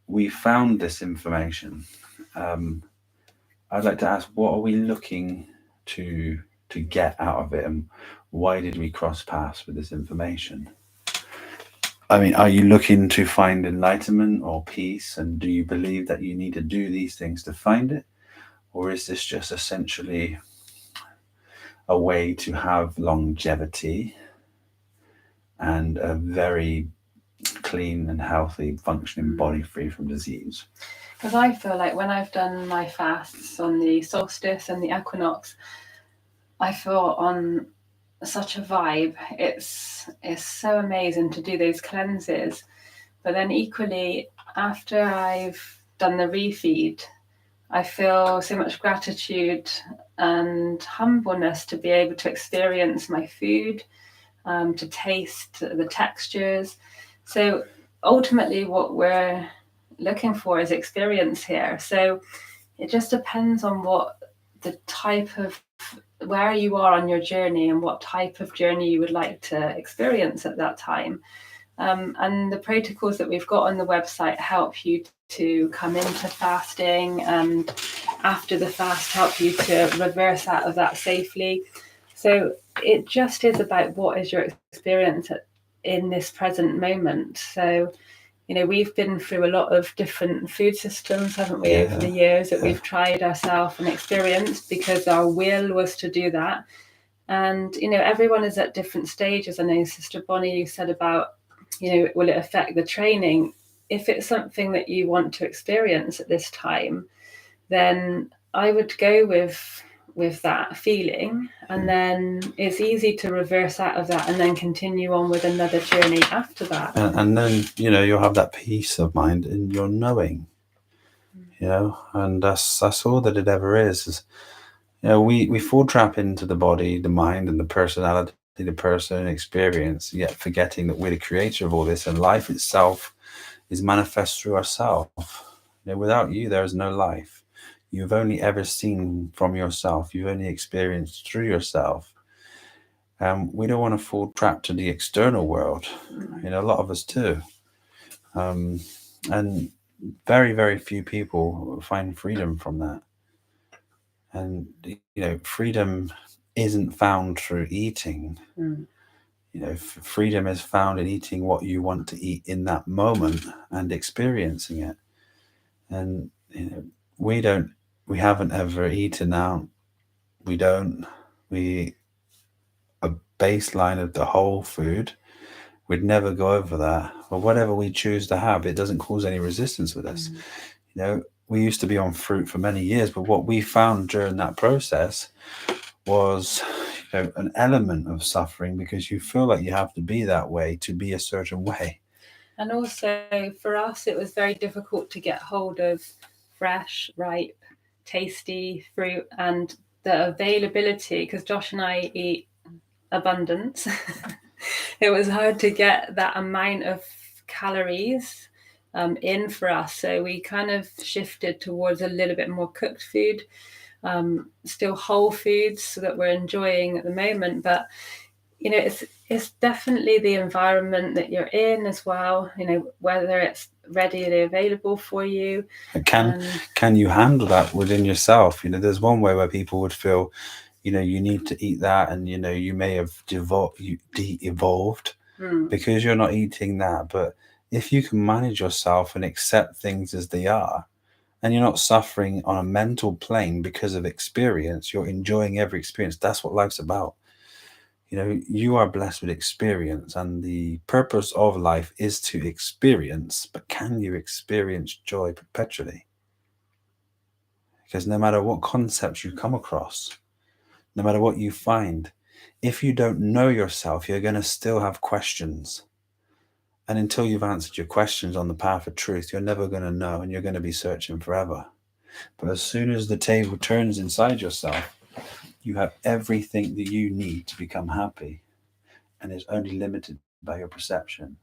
we found this information. I'd like to ask, what are we looking to get out of it, and why did we cross paths with this information? I mean, are you looking to find enlightenment or peace, and do you believe that you need to do these things to find it? Or is this just essentially a way to have longevity and a very clean and healthy functioning body free from disease? Because I feel like when I've done my fasts on the solstice and the equinox, I feel on such a vibe. It's so amazing to do those cleanses. But then equally, after I've done the refeed, I feel so much gratitude and humbleness to be able to experience my food, to taste the textures. So ultimately what we're looking for is experience here. So it just depends on what the type of, where you are on your journey and what type of journey you would like to experience at that time. And the protocols that we've got on the website help you to come into fasting, and after the fast help you to reverse out of that safely. So it just is about what is your experience in this present moment. So, we've been through a lot of different food systems, haven't we, over the years that we've tried ourselves and experienced, because our will was to do that. And, everyone is at different stages. I know, Sister Bonnie, you said about, will it affect the training? If it's something that you want to experience at this time, then I wowould go with that feeling, and then it's easy to reverse out of that and then continue on with another journey after that. And then, you'll have that peace of mind in your knowing, and that's all that it ever is. We fall trap into the body, the mind, and the personality, the person experience, yet forgetting that we're the creator of all this, and life itself is manifest through ourselves. Without you, there is no life. You've only ever seen from yourself. You've only experienced through yourself. We don't want to fall trapped to the external world. A lot of us too. And very, very few people find freedom from that. And, freedom isn't found through eating. Freedom is found in eating what you want to eat in that moment and experiencing it. And, we haven't ever eaten out. A baseline of the whole food, we'd never go over that. But whatever we choose to have, it doesn't cause any resistance with us. We used to be on fruit for many years, but what we found during that process was an element of suffering, because you feel like you have to be that way to be a certain way. And also for us, it was very difficult to get hold of fresh, ripe, tasty fruit, and the availability, because Josh and I eat abundance. It was hard to get that amount of calories in for us. So we kind of shifted towards a little bit more cooked food, still whole foods that we're enjoying at the moment. But, it's definitely the environment that you're in as well, whether it's readily available for you. Can you handle that within yourself? There's one way where people would feel, you need to eat that, and, you may have de-evolved because you're not eating that. But if you can manage yourself and accept things as they are, and you're not suffering on a mental plane because of experience, you're enjoying every experience. That's what life's about. You know, you are blessed with experience, and the purpose of life is to experience, but can you experience joy perpetually? Because no matter what concepts you come across, no matter what you find, if you don't know yourself, you're going to still have questions. And until you've answered your questions on the path of truth, you're never going to know, and you're going to be searching forever. But as soon as the table turns inside yourself, you have everything that you need to become happy, and is only limited by your perception.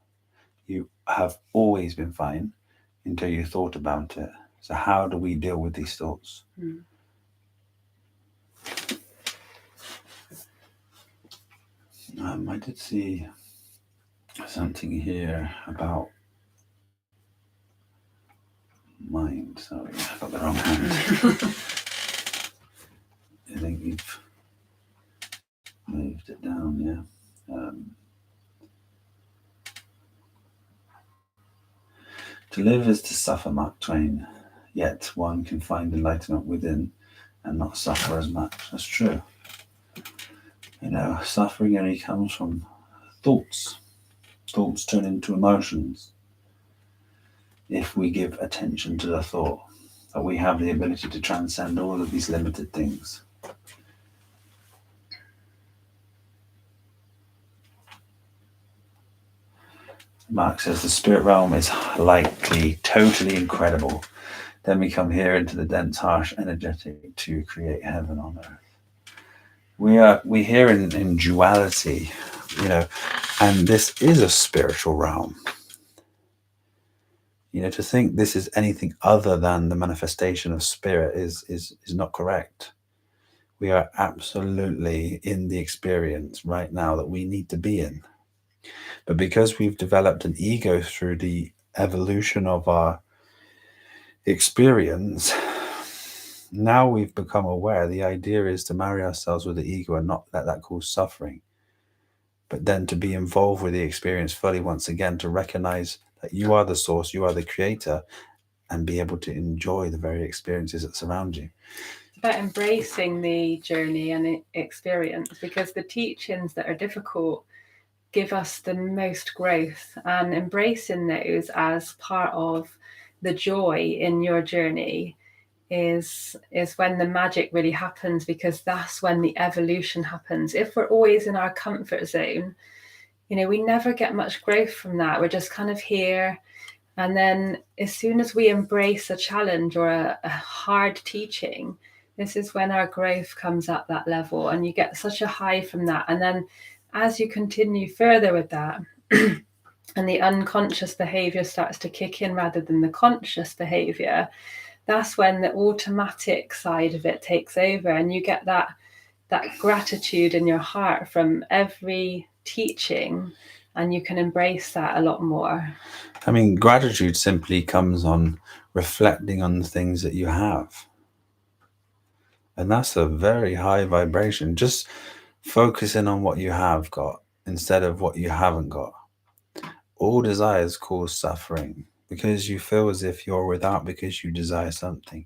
You have always been fine until you thought about it. So how do we deal with these thoughts? I did see something here about mind. Sorry, I got the wrong hand. I think you've moved it down, yeah. To live is to suffer, Mark Twain, yet one can find enlightenment within and not suffer as much. That's true. You know, suffering only comes from thoughts. Thoughts turn into emotions. If we give attention to the thought, that we have the ability to transcend all of these limited things. Mark says the spirit realm is likely totally incredible. Then we come here into the dense, harsh, energetic to create heaven on earth. We here in duality, you know, and this is a spiritual realm. You know, to think this is anything other than the manifestation of spirit is not correct. We are absolutely in the experience right now that we need to be in. But because we've developed an ego through the evolution of our experience, now we've become aware. The idea is to marry ourselves with the ego and not let that cause suffering. But then to be involved with the experience fully once again, to recognize that you are the source, you are the creator, and be able to enjoy the very experiences that surround you. It's about embracing the journey and experience, because the teachings that are difficult give us the most growth, and embracing those as part of the joy in your journey is when the magic really happens, because that's when the evolution happens. If we're always in our comfort zone, you know, we never get much growth from that. We're just kind of here. And then as soon as we embrace a challenge or a hard teaching, this is when our growth comes at that level, and you get such a high from that. And then as you continue further with that, and the unconscious behavior starts to kick in rather than the conscious behavior, that's when the automatic side of it takes over, and you get that gratitude in your heart from every teaching, and you can embrace that a lot more. I mean, gratitude simply comes on reflecting on the things that you have. And that's a very high vibration. Just focusing on what you have got instead of what you haven't got. All desires cause suffering because you feel as if you're without because you desire something.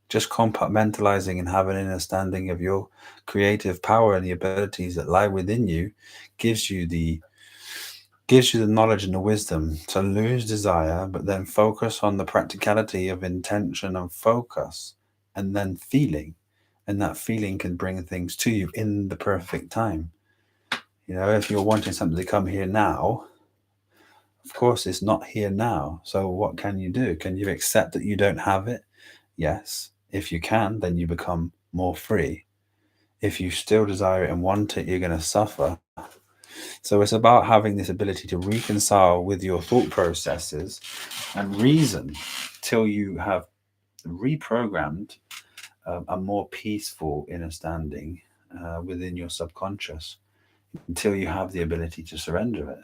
Just compartmentalizing and having an understanding of your creative power and the abilities that lie within you gives you the knowledge and the wisdom to lose desire, but then focus on the practicality of intention and focus, and then feeling. And that feeling can bring things to you in the perfect time. You know, if you're wanting something to come here now, of course it's not here now. So what can you do? Can you accept that you don't have it? Yes. If you can, then you become more free. If you still desire it and want it, you're going to suffer. So it's about having this ability to reconcile with your thought processes and reason till you have reprogrammed a more peaceful understanding within your subconscious, until you have the ability to surrender it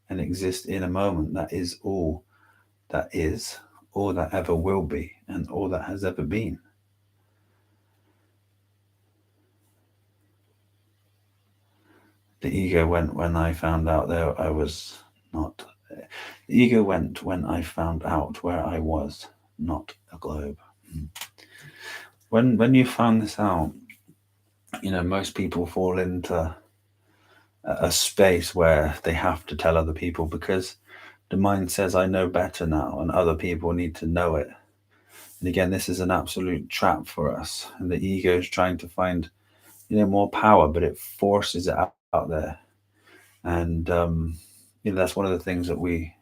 and exist in a moment that is all that is, all that ever will be, and all that has ever been. The ego went when I found out that I was not The ego went when I found out where I was, not a globe. When you found this out, most people fall into a space where they have to tell other people because the mind says, I know better now, and other people need to know it. And again, this is an absolute trap for us. And the ego is trying to find, more power, but it forces it out there. And that's one of the things that we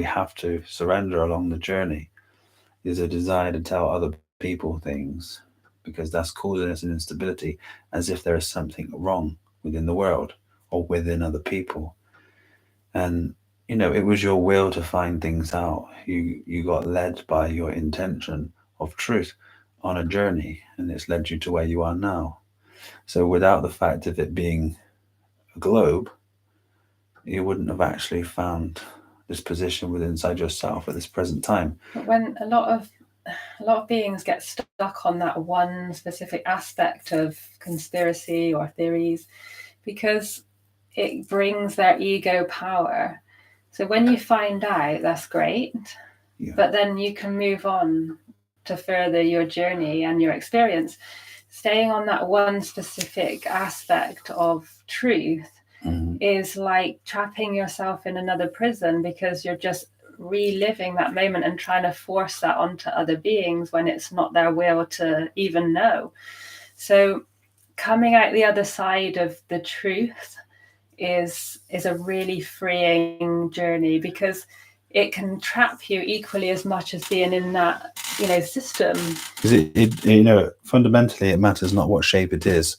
have to surrender along the journey is a desire to tell other people things because that's causing us an instability as if there is something wrong within the world or within other people. And it was your will to find things out. You got led by your intention of truth on a journey, and it's led you to where you are now. So without the fact of it being a globe, you wouldn't have actually found this position within inside yourself at this present time. But when a lot of beings get stuck on that one specific aspect of conspiracy or theories, because it brings their ego power. So when you find out, that's great, but then you can move on to further your journey and your experience. Staying on that one specific aspect of truth is like trapping yourself in another prison because you're just reliving that moment and trying to force that onto other beings when it's not their will to even know. So coming out the other side of the truth is a really freeing journey because it can trap you equally as much as being in that system. Because fundamentally it matters not what shape it is.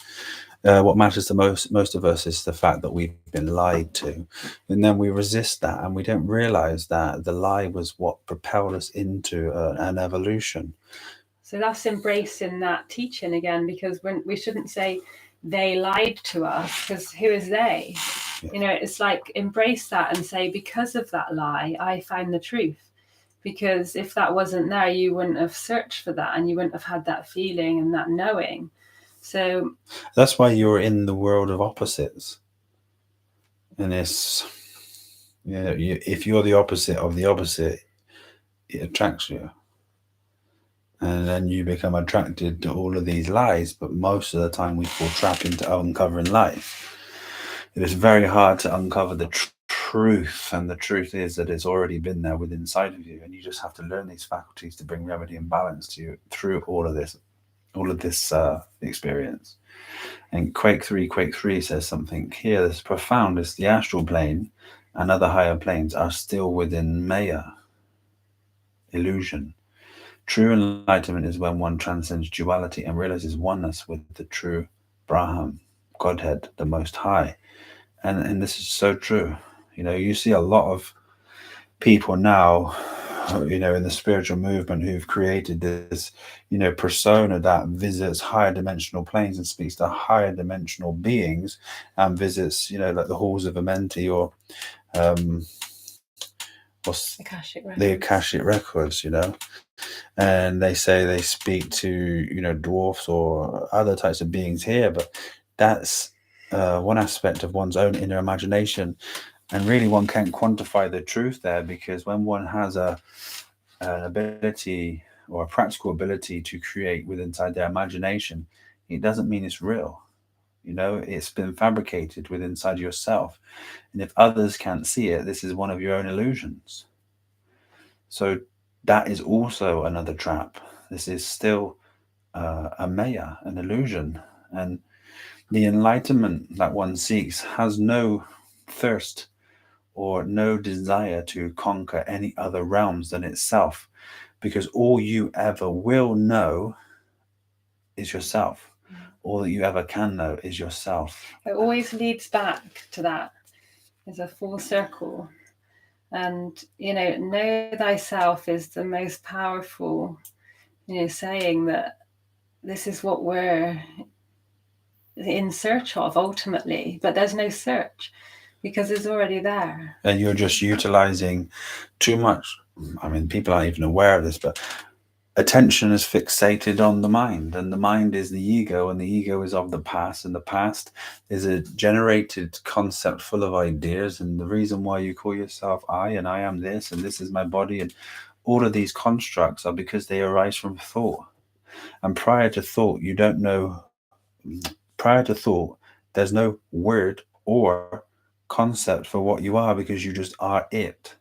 What matters to most of us is the fact that we've been lied to, and then we resist that, and we don't realize that the lie was what propelled us into an evolution. So that's embracing that teaching again, because when we shouldn't say they lied to us, because who is they? It's like embrace that and say, because of that lie, I find the truth. Because if that wasn't there, you wouldn't have searched for that, and you wouldn't have had that feeling and that knowing. So that's why you're in the world of opposites. And it's, if you're the opposite of the opposite, it attracts you. And then you become attracted to all of these lies, but most of the time we fall trapped into uncovering lies. It is very hard to uncover the truth, and the truth is that it's already been there within inside of you, and you just have to learn these faculties to bring remedy and balance to you through all of this experience. And Quake 3 says something here that's profound: is the astral plane and other higher planes are still within Maya, illusion. True enlightenment is when one transcends duality and realizes oneness with the true Brahman, Godhead, the Most High. And this is so true. You see a lot of people now, in the spiritual movement who've created this, persona that visits higher dimensional planes and speaks to higher dimensional beings and visits, like the halls of Amenti or the Akashic Records, and they say they speak to, dwarfs or other types of beings here, but that's one aspect of one's own inner imagination. And really one can't quantify the truth there, because when one has an ability or a practical ability to create with inside their imagination, it doesn't mean it's real. It's been fabricated with inside yourself. And if others can't see it, this is one of your own illusions. So that is also another trap. This is still a maya, an illusion. And the enlightenment that one seeks has no thirst or no desire to conquer any other realms than itself, because all you ever will know is yourself. All that you ever can know is yourself. It always leads back to that. It's a full circle. And, know thyself is the most powerful, saying that this is what we're in search of ultimately, but there's no search because it's already there. And you're just utilizing too much. I mean, people aren't even aware of this, but attention is fixated on the mind, and the mind is the ego, and the ego is of the past, and the past is a generated concept full of ideas. And the reason why you call yourself I, and I am this, and this is my body, and all of these constructs are because they arise from thought. And prior to thought, you don't know, prior to thought, there's no word or concept for what you are, because you just are it.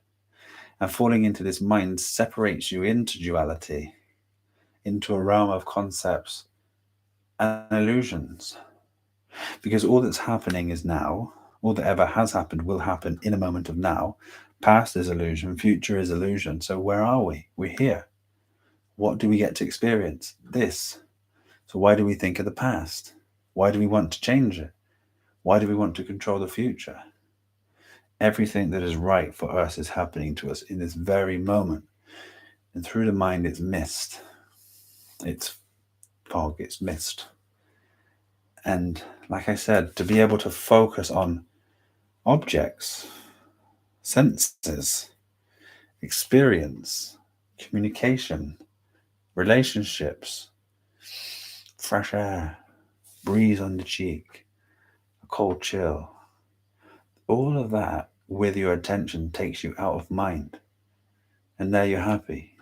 And falling into this mind separates you into duality, into a realm of concepts and illusions. Because all that's happening is now, all that ever has happened will happen in a moment of now. Past is illusion, future is illusion. So where are we? We're here. What do we get to experience? This. So why do we think of the past? Why do we want to change it? Why do we want to control the future? Everything that is right for us is happening to us in this very moment. And through the mind, it's mist. It's fog, it's mist. And like I said, to be able to focus on objects, senses, experience, communication, relationships, fresh air, breeze on the cheek, a cold chill, all of that with your attention takes you out of mind. And there you're happy.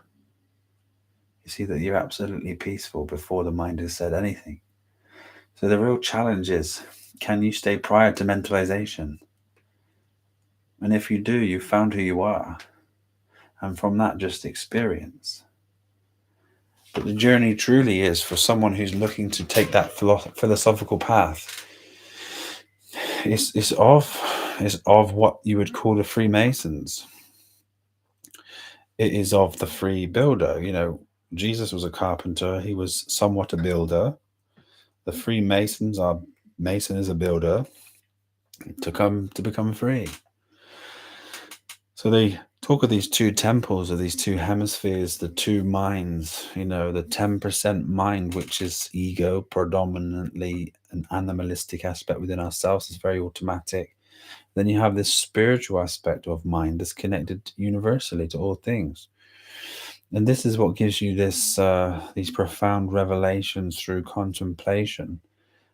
You see that you're absolutely peaceful before the mind has said anything. So the real challenge is, can you stay prior to mentalization? And if you do, you've found who you are. And from that, just experience. But the journey truly is for someone who's looking to take that philosophical path. It's of what you would call the Freemasons. It is of the free builder. You know, Jesus was a carpenter. He was somewhat a builder. The Freemasons are, Mason is a builder to become free. So they talk of these two temples, of these two hemispheres, the two minds, you know, the 10% mind, which is ego, predominantly an animalistic aspect within ourselves, is very automatic. Then you have this spiritual aspect of mind that's connected universally to all things. And this is what gives you this these profound revelations through contemplation.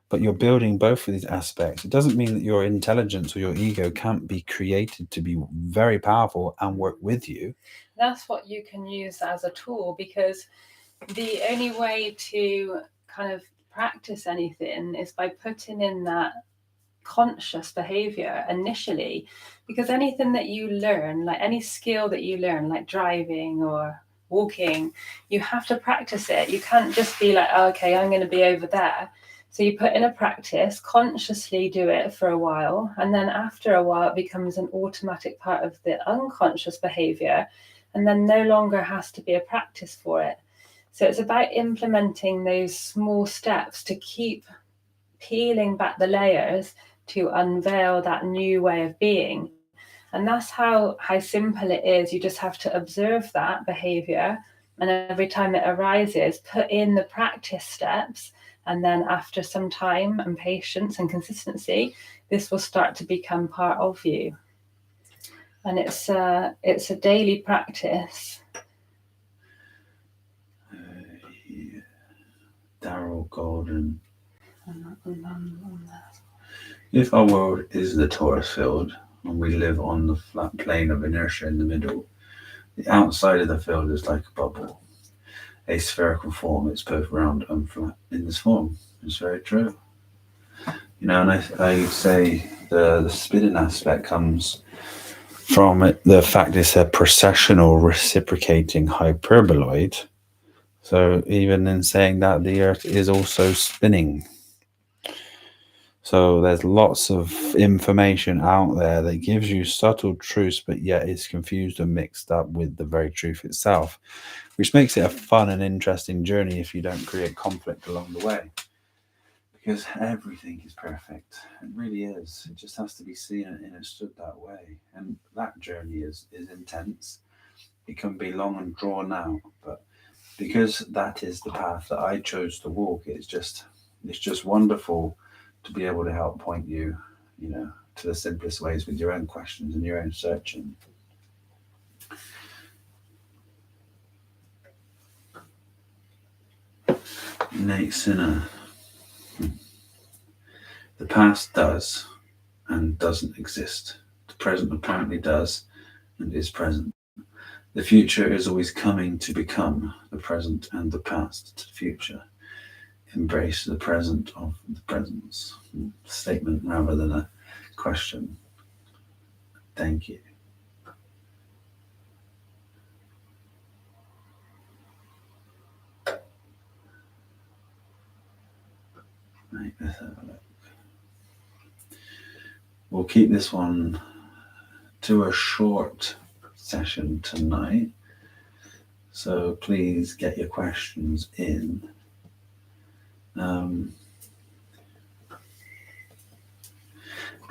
But you're building both of these aspects. It doesn't mean that your intelligence or your ego can't be created to be very powerful and work with you. That's what you can use as a tool, because the only way to kind of practice anything is by putting in that conscious behavior initially. Because anything that you learn, like any skill that you learn, like driving or walking, you have to practice it. You can't just be like, oh, okay, I'm going to be over there. So you put in a practice, consciously do it for a while, and then after a while it becomes an automatic part of the unconscious behavior, and then no longer has to be a practice for it. So it's about implementing those small steps to keep peeling back the layers to unveil that new way of being. And that's how simple it is. You just have to observe that behavior, and every time it arises, put in the practice steps. And then after some time and patience and consistency, this will start to become part of you. And it's a daily practice. Daryl Golden. If our world is the torus field and we live on the flat plane of inertia in the middle, the outside of the field is like a bubble, a spherical form. It's both round and flat in this form. It's very true. You know, and I say the spinning aspect comes from it, the fact it's a precessional reciprocating hyperboloid. So even in saying that, the Earth is also spinning. So there's lots of information out there that gives you subtle truths, but yet it's confused and mixed up with the very truth itself, which makes it a fun and interesting journey if you don't create conflict along the way. Because everything is perfect. It really is. It just has to be seen and understood that way. And that journey is intense. It can be long and drawn out, but because that is the path that I chose to walk, it's just wonderful to be able to help point you, you know, to the simplest ways with your own questions and your own searching. innate sinner. The past does and doesn't exist. The present apparently does and is present. The future is always coming to become the present and the past to the future. Embrace the present of the presence. Statement rather than a question. Thank you. Right, let's have a look. We'll keep this one to a short session tonight. So please get your questions in.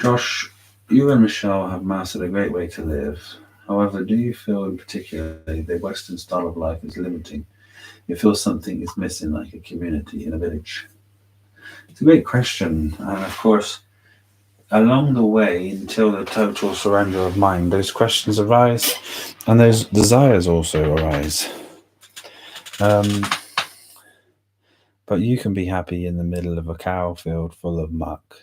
Josh, you and Michelle have mastered a great way to live. However, do you feel in particular the Western style of life is limiting? You feel something is missing, like a community in a village? It's a great question. And of course, along the way, until the total surrender of mind, those questions arise and those desires also arise. But you can be happy in the middle of a cow field full of muck,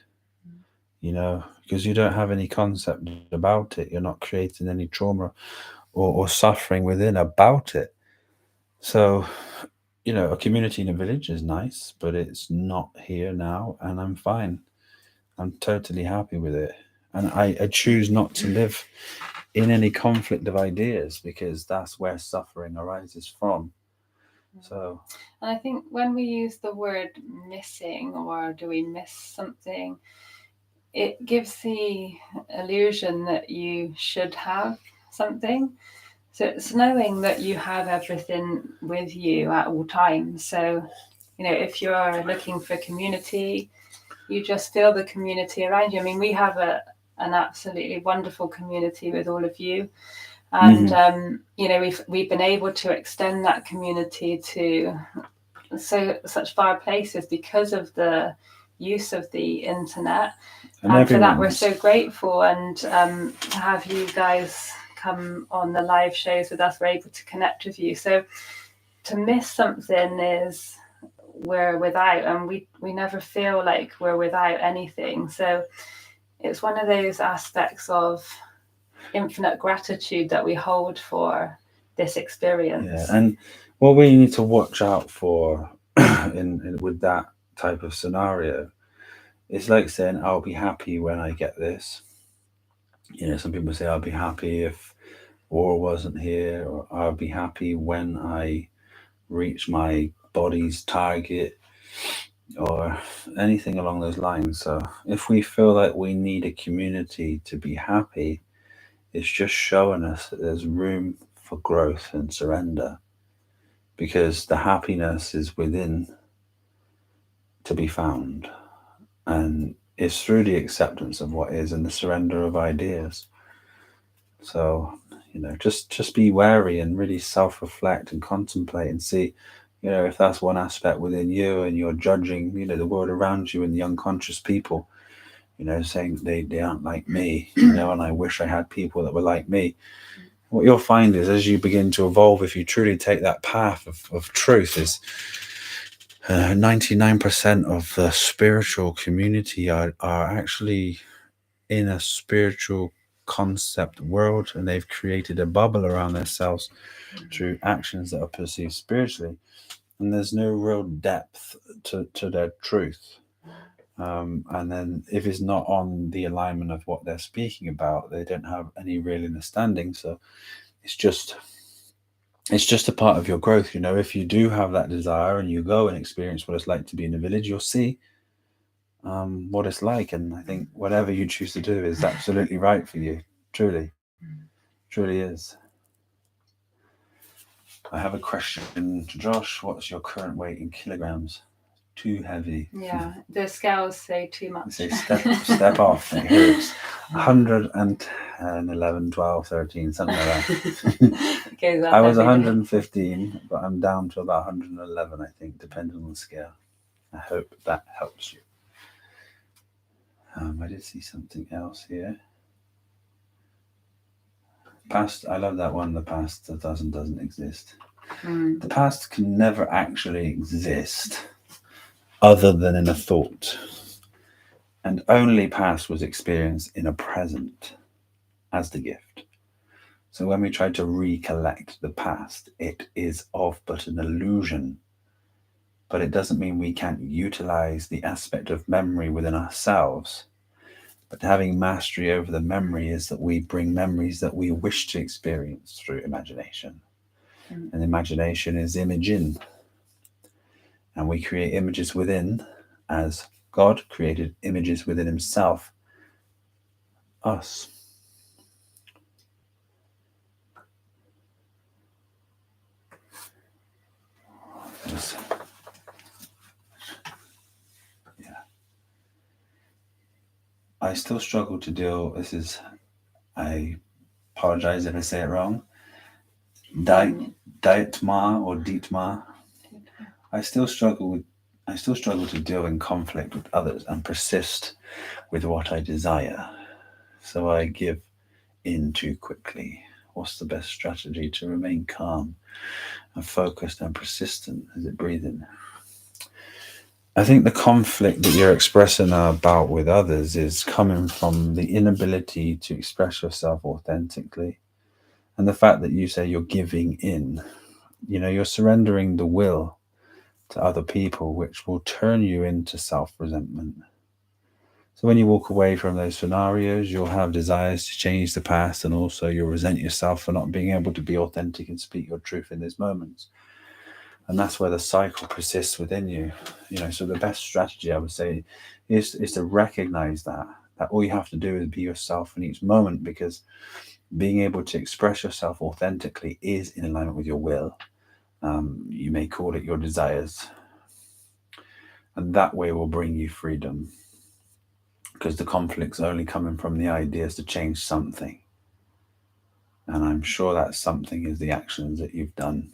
because you don't have any concept about it. You're not creating any trauma or suffering within about it. So, a community in a village is nice, but it's not here now, and I'm fine. I'm totally happy with it. And I choose not to live in any conflict of ideas because that's where suffering arises from. So, and I think when we use the word missing, or do we miss something, it gives the illusion that you should have something. So it's knowing that you have everything with you at all times. So, if you're looking for community, you just feel the community around you. I mean, we have an absolutely wonderful community with all of you. And, we've been able to extend that community to such far places because of the use of the internet. And for that, we're so grateful. And to have you guys come on the live shows with us, we're able to connect with you. So to miss something is we're without, and we never feel like we're without anything. So it's one of those aspects of infinite gratitude that we hold for this experience. Yeah, and what we need to watch out for with that type of scenario, it's like saying, I'll be happy when I get this. Some people say, I'll be happy if war wasn't here, or I'll be happy when I reach my body's target, or anything along those lines. So if we feel like we need a community to be happy, it's just showing us that there's room for growth and surrender, because the happiness is within to be found, and it's through the acceptance of what is and the surrender of ideas. So just be wary and really self-reflect and contemplate and see if that's one aspect within you and you're judging the world around you and the unconscious people, saying they aren't like me, and I wish I had people that were like me. What you'll find is, as you begin to evolve, if you truly take that path of truth, is 99% of the spiritual community are actually in a spiritual concept world, and they've created a bubble around themselves through actions that are perceived spiritually, and there's no real depth to their truth. And then if it's not on the alignment of what they're speaking about, they don't have any real understanding. So it's just a part of your growth. If you do have that desire and you go and experience what it's like to be in a village, you'll see what it's like. And I think whatever you choose to do is absolutely right for you. Truly is. I have a question to Josh. What's your current weight in kilograms? Too heavy. Yeah, the scales say too much. They say step off. It hurts. 110, 11, 12, 13, something like that. I was 115, but I'm down to about 111, I think, depending on the scale. I hope that helps you. I did see something else here. Past, I love that one. The past that doesn't exist. The past can never actually exist other than in a thought. And only past was experienced in a present as the gift. So when we try to recollect the past, it is of but an illusion. But it doesn't mean we can't utilize the aspect of memory within ourselves. But having mastery over the memory is that we bring memories that we wish to experience through imagination. And imagination is imaging. And we create images within as God created images within himself, us. I still struggle to deal. I apologize if I say it wrong. Dietmar or Dietmar. I still struggle to deal in conflict with others and persist with what I desire. So I give in too quickly. What's the best strategy to remain calm and focused and persistent? Is it breathing? I think the conflict that you're expressing about with others is coming from the inability to express yourself authentically. And the fact that you say you're giving in, you're surrendering the will to other people, which will turn you into self-resentment. So when you walk away from those scenarios, you'll have desires to change the past, and also you'll resent yourself for not being able to be authentic and speak your truth in those moments. And that's where the cycle persists within you. So the best strategy, I would say, is to recognize that all you have to do is be yourself in each moment, because being able to express yourself authentically is in alignment with your will. You may call it your desires. And that way will bring you freedom, because the conflict's only coming from the ideas to change something. And I'm sure that something is the actions that you've done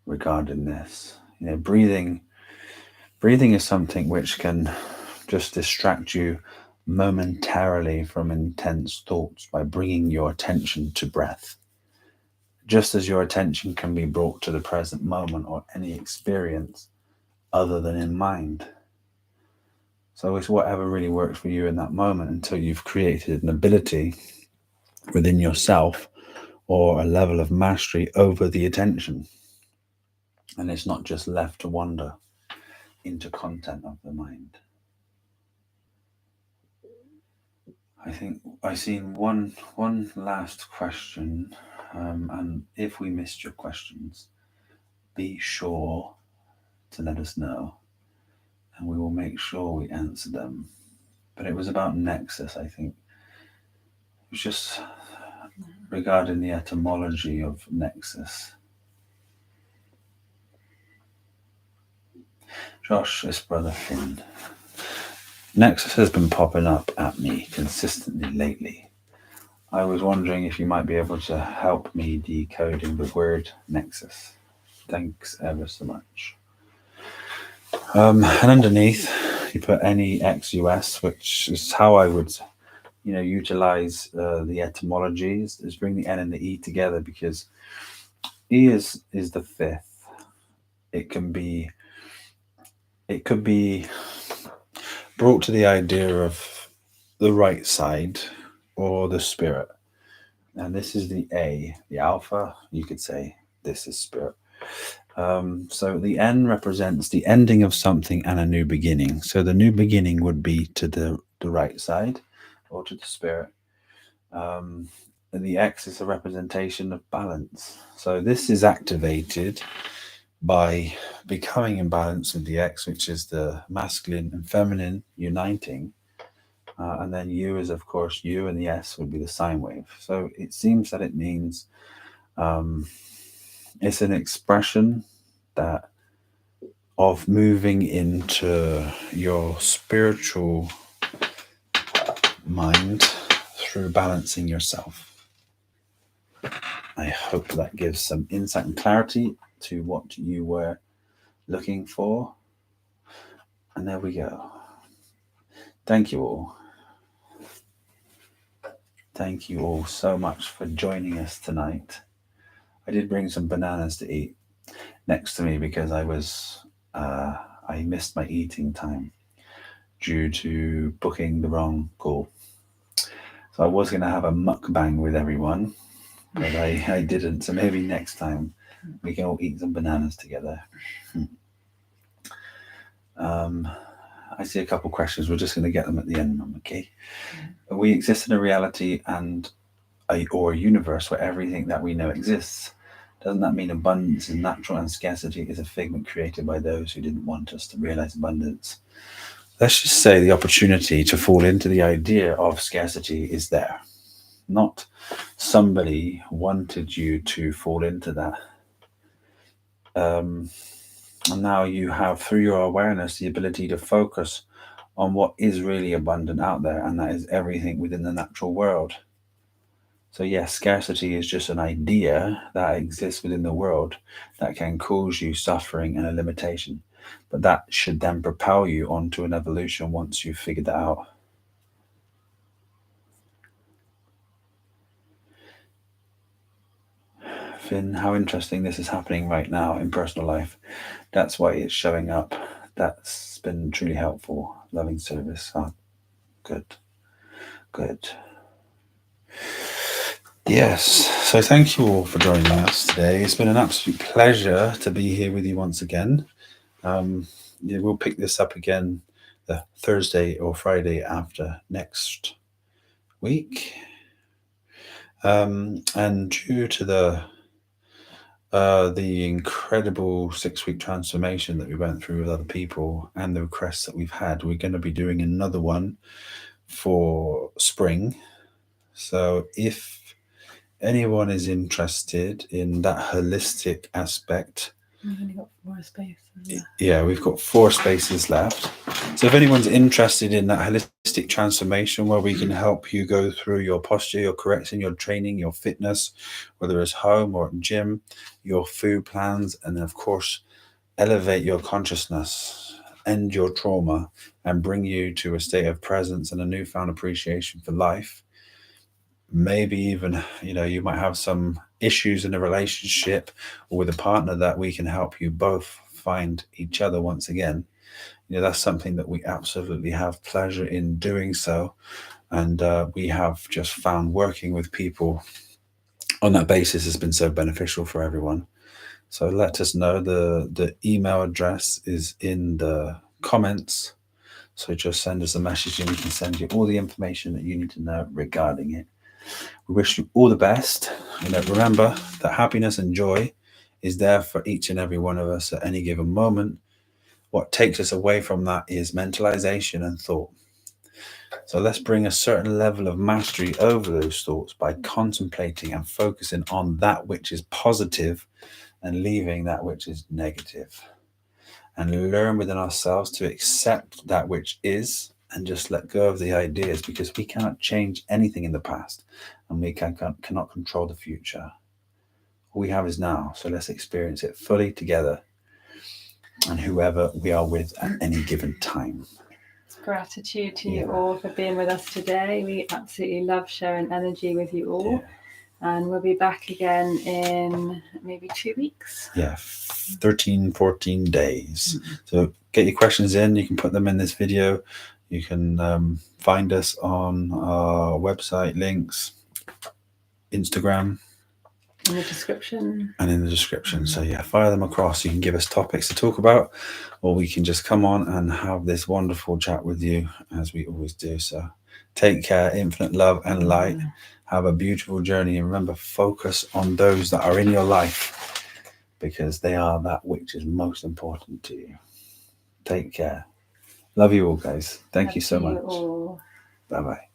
regarding this. Breathing is something which can just distract you momentarily from intense thoughts by bringing your attention to breath. Just as your attention can be brought to the present moment or any experience other than in mind. So it's whatever really works for you in that moment, until you've created an ability within yourself or a level of mastery over the attention. And it's not just left to wander into content of the mind. I think I've seen one last question. And if we missed your questions, be sure to let us know, and we will make sure we answer them. But it was about nexus, I think. It was just regarding the etymology of nexus. Josh, it's Brother Finn. Nexus has been popping up at me consistently lately. I was wondering if you might be able to help me decoding the word nexus. Thanks ever so much. And underneath, you put any XUS, which is how I would, utilize the etymologies, is bring the N and the E together, because E is the fifth. It could be brought to the idea of the right side or the spirit. And this is the A, the alpha. You could say this is spirit. So the N represents the ending of something and a new beginning. So the new beginning would be to the right side or to the spirit. And the X is a representation of balance. So this is activated by becoming in balance with the X, which is the masculine and feminine uniting. And then U is, of course, U, and the S would be the sine wave. So it seems that it means it's an expression of moving into your spiritual mind through balancing yourself. I hope that gives some insight and clarity to what you were looking for. And there we go. Thank you all. Thank you all so much for joining us tonight. I did bring some bananas to eat next to me because I missed my eating time due to booking the wrong call. So I was going to have a mukbang with everyone, but I didn't. So maybe next time we can all eat some bananas together. I see a couple questions. We're just going to get them at the end, Mum, okay? We exist in a reality or a universe where everything that we know exists. Doesn't that mean abundance is natural and scarcity is a figment created by those who didn't want us to realize abundance? Let's just say the opportunity to fall into the idea of scarcity is there. Not somebody wanted you to fall into that. And now you have, through your awareness, the ability to focus on what is really abundant out there, and that is everything within the natural world. So yes, scarcity is just an idea that exists within the world that can cause you suffering and a limitation. But that should then propel you onto an evolution once you've figured that out. Finn, how interesting this is happening right now in personal life. That's why it's showing up. That's been truly helpful. Loving service. Oh, good. Good. Yes. So thank you all for joining us today. It's been an absolute pleasure to be here with you once again. We'll pick this up again the Thursday or Friday after next week. And due to the incredible 6-week transformation that we went through with other people and the requests that we've had, we're going to be doing another one for spring. So if anyone is interested in that holistic aspect, we've only got 4 spaces. Yeah, we've got 4 spaces left. So if anyone's interested in that holistic transformation where we can help you go through your posture, your correction, your training, your fitness, whether it's home or at gym, your food plans, and then of course, elevate your consciousness, end your trauma, and bring you to a state of presence and a newfound appreciation for life. Maybe even, you might have some issues in a relationship or with a partner that we can help you both find each other once again. That's something that we absolutely have pleasure in doing so. And we have just found working with people on that basis has been so beneficial for everyone. So let us know. The email address is in the comments. So just send us a message and we can send you all the information that you need to know regarding it. We wish you all the best. Remember that happiness and joy is there for each and every one of us at any given moment. What takes us away from that is mentalization and thought. So let's bring a certain level of mastery over those thoughts by contemplating and focusing on that which is positive and leaving that which is negative. And learn within ourselves to accept that which is and just let go of the ideas, because we cannot change anything in the past and we cannot control the future. All we have is now. So let's experience it fully together and whoever we are with at any given time. Gratitude to you all for being with us today. We absolutely love sharing energy with you all. And we'll be back again in maybe 2 weeks. 13, 14 days. So get your questions in. You can put them in this video. You can find us on our website links, Instagram. In the description. And in the description. So fire them across. You can give us topics to talk about, or we can just come on and have this wonderful chat with you as we always do. So take care, infinite love and light. Have a beautiful journey. And remember, focus on those that are in your life, because they are that which is most important to you. Take care. Love you all, guys. Thank you so much. Bye-bye.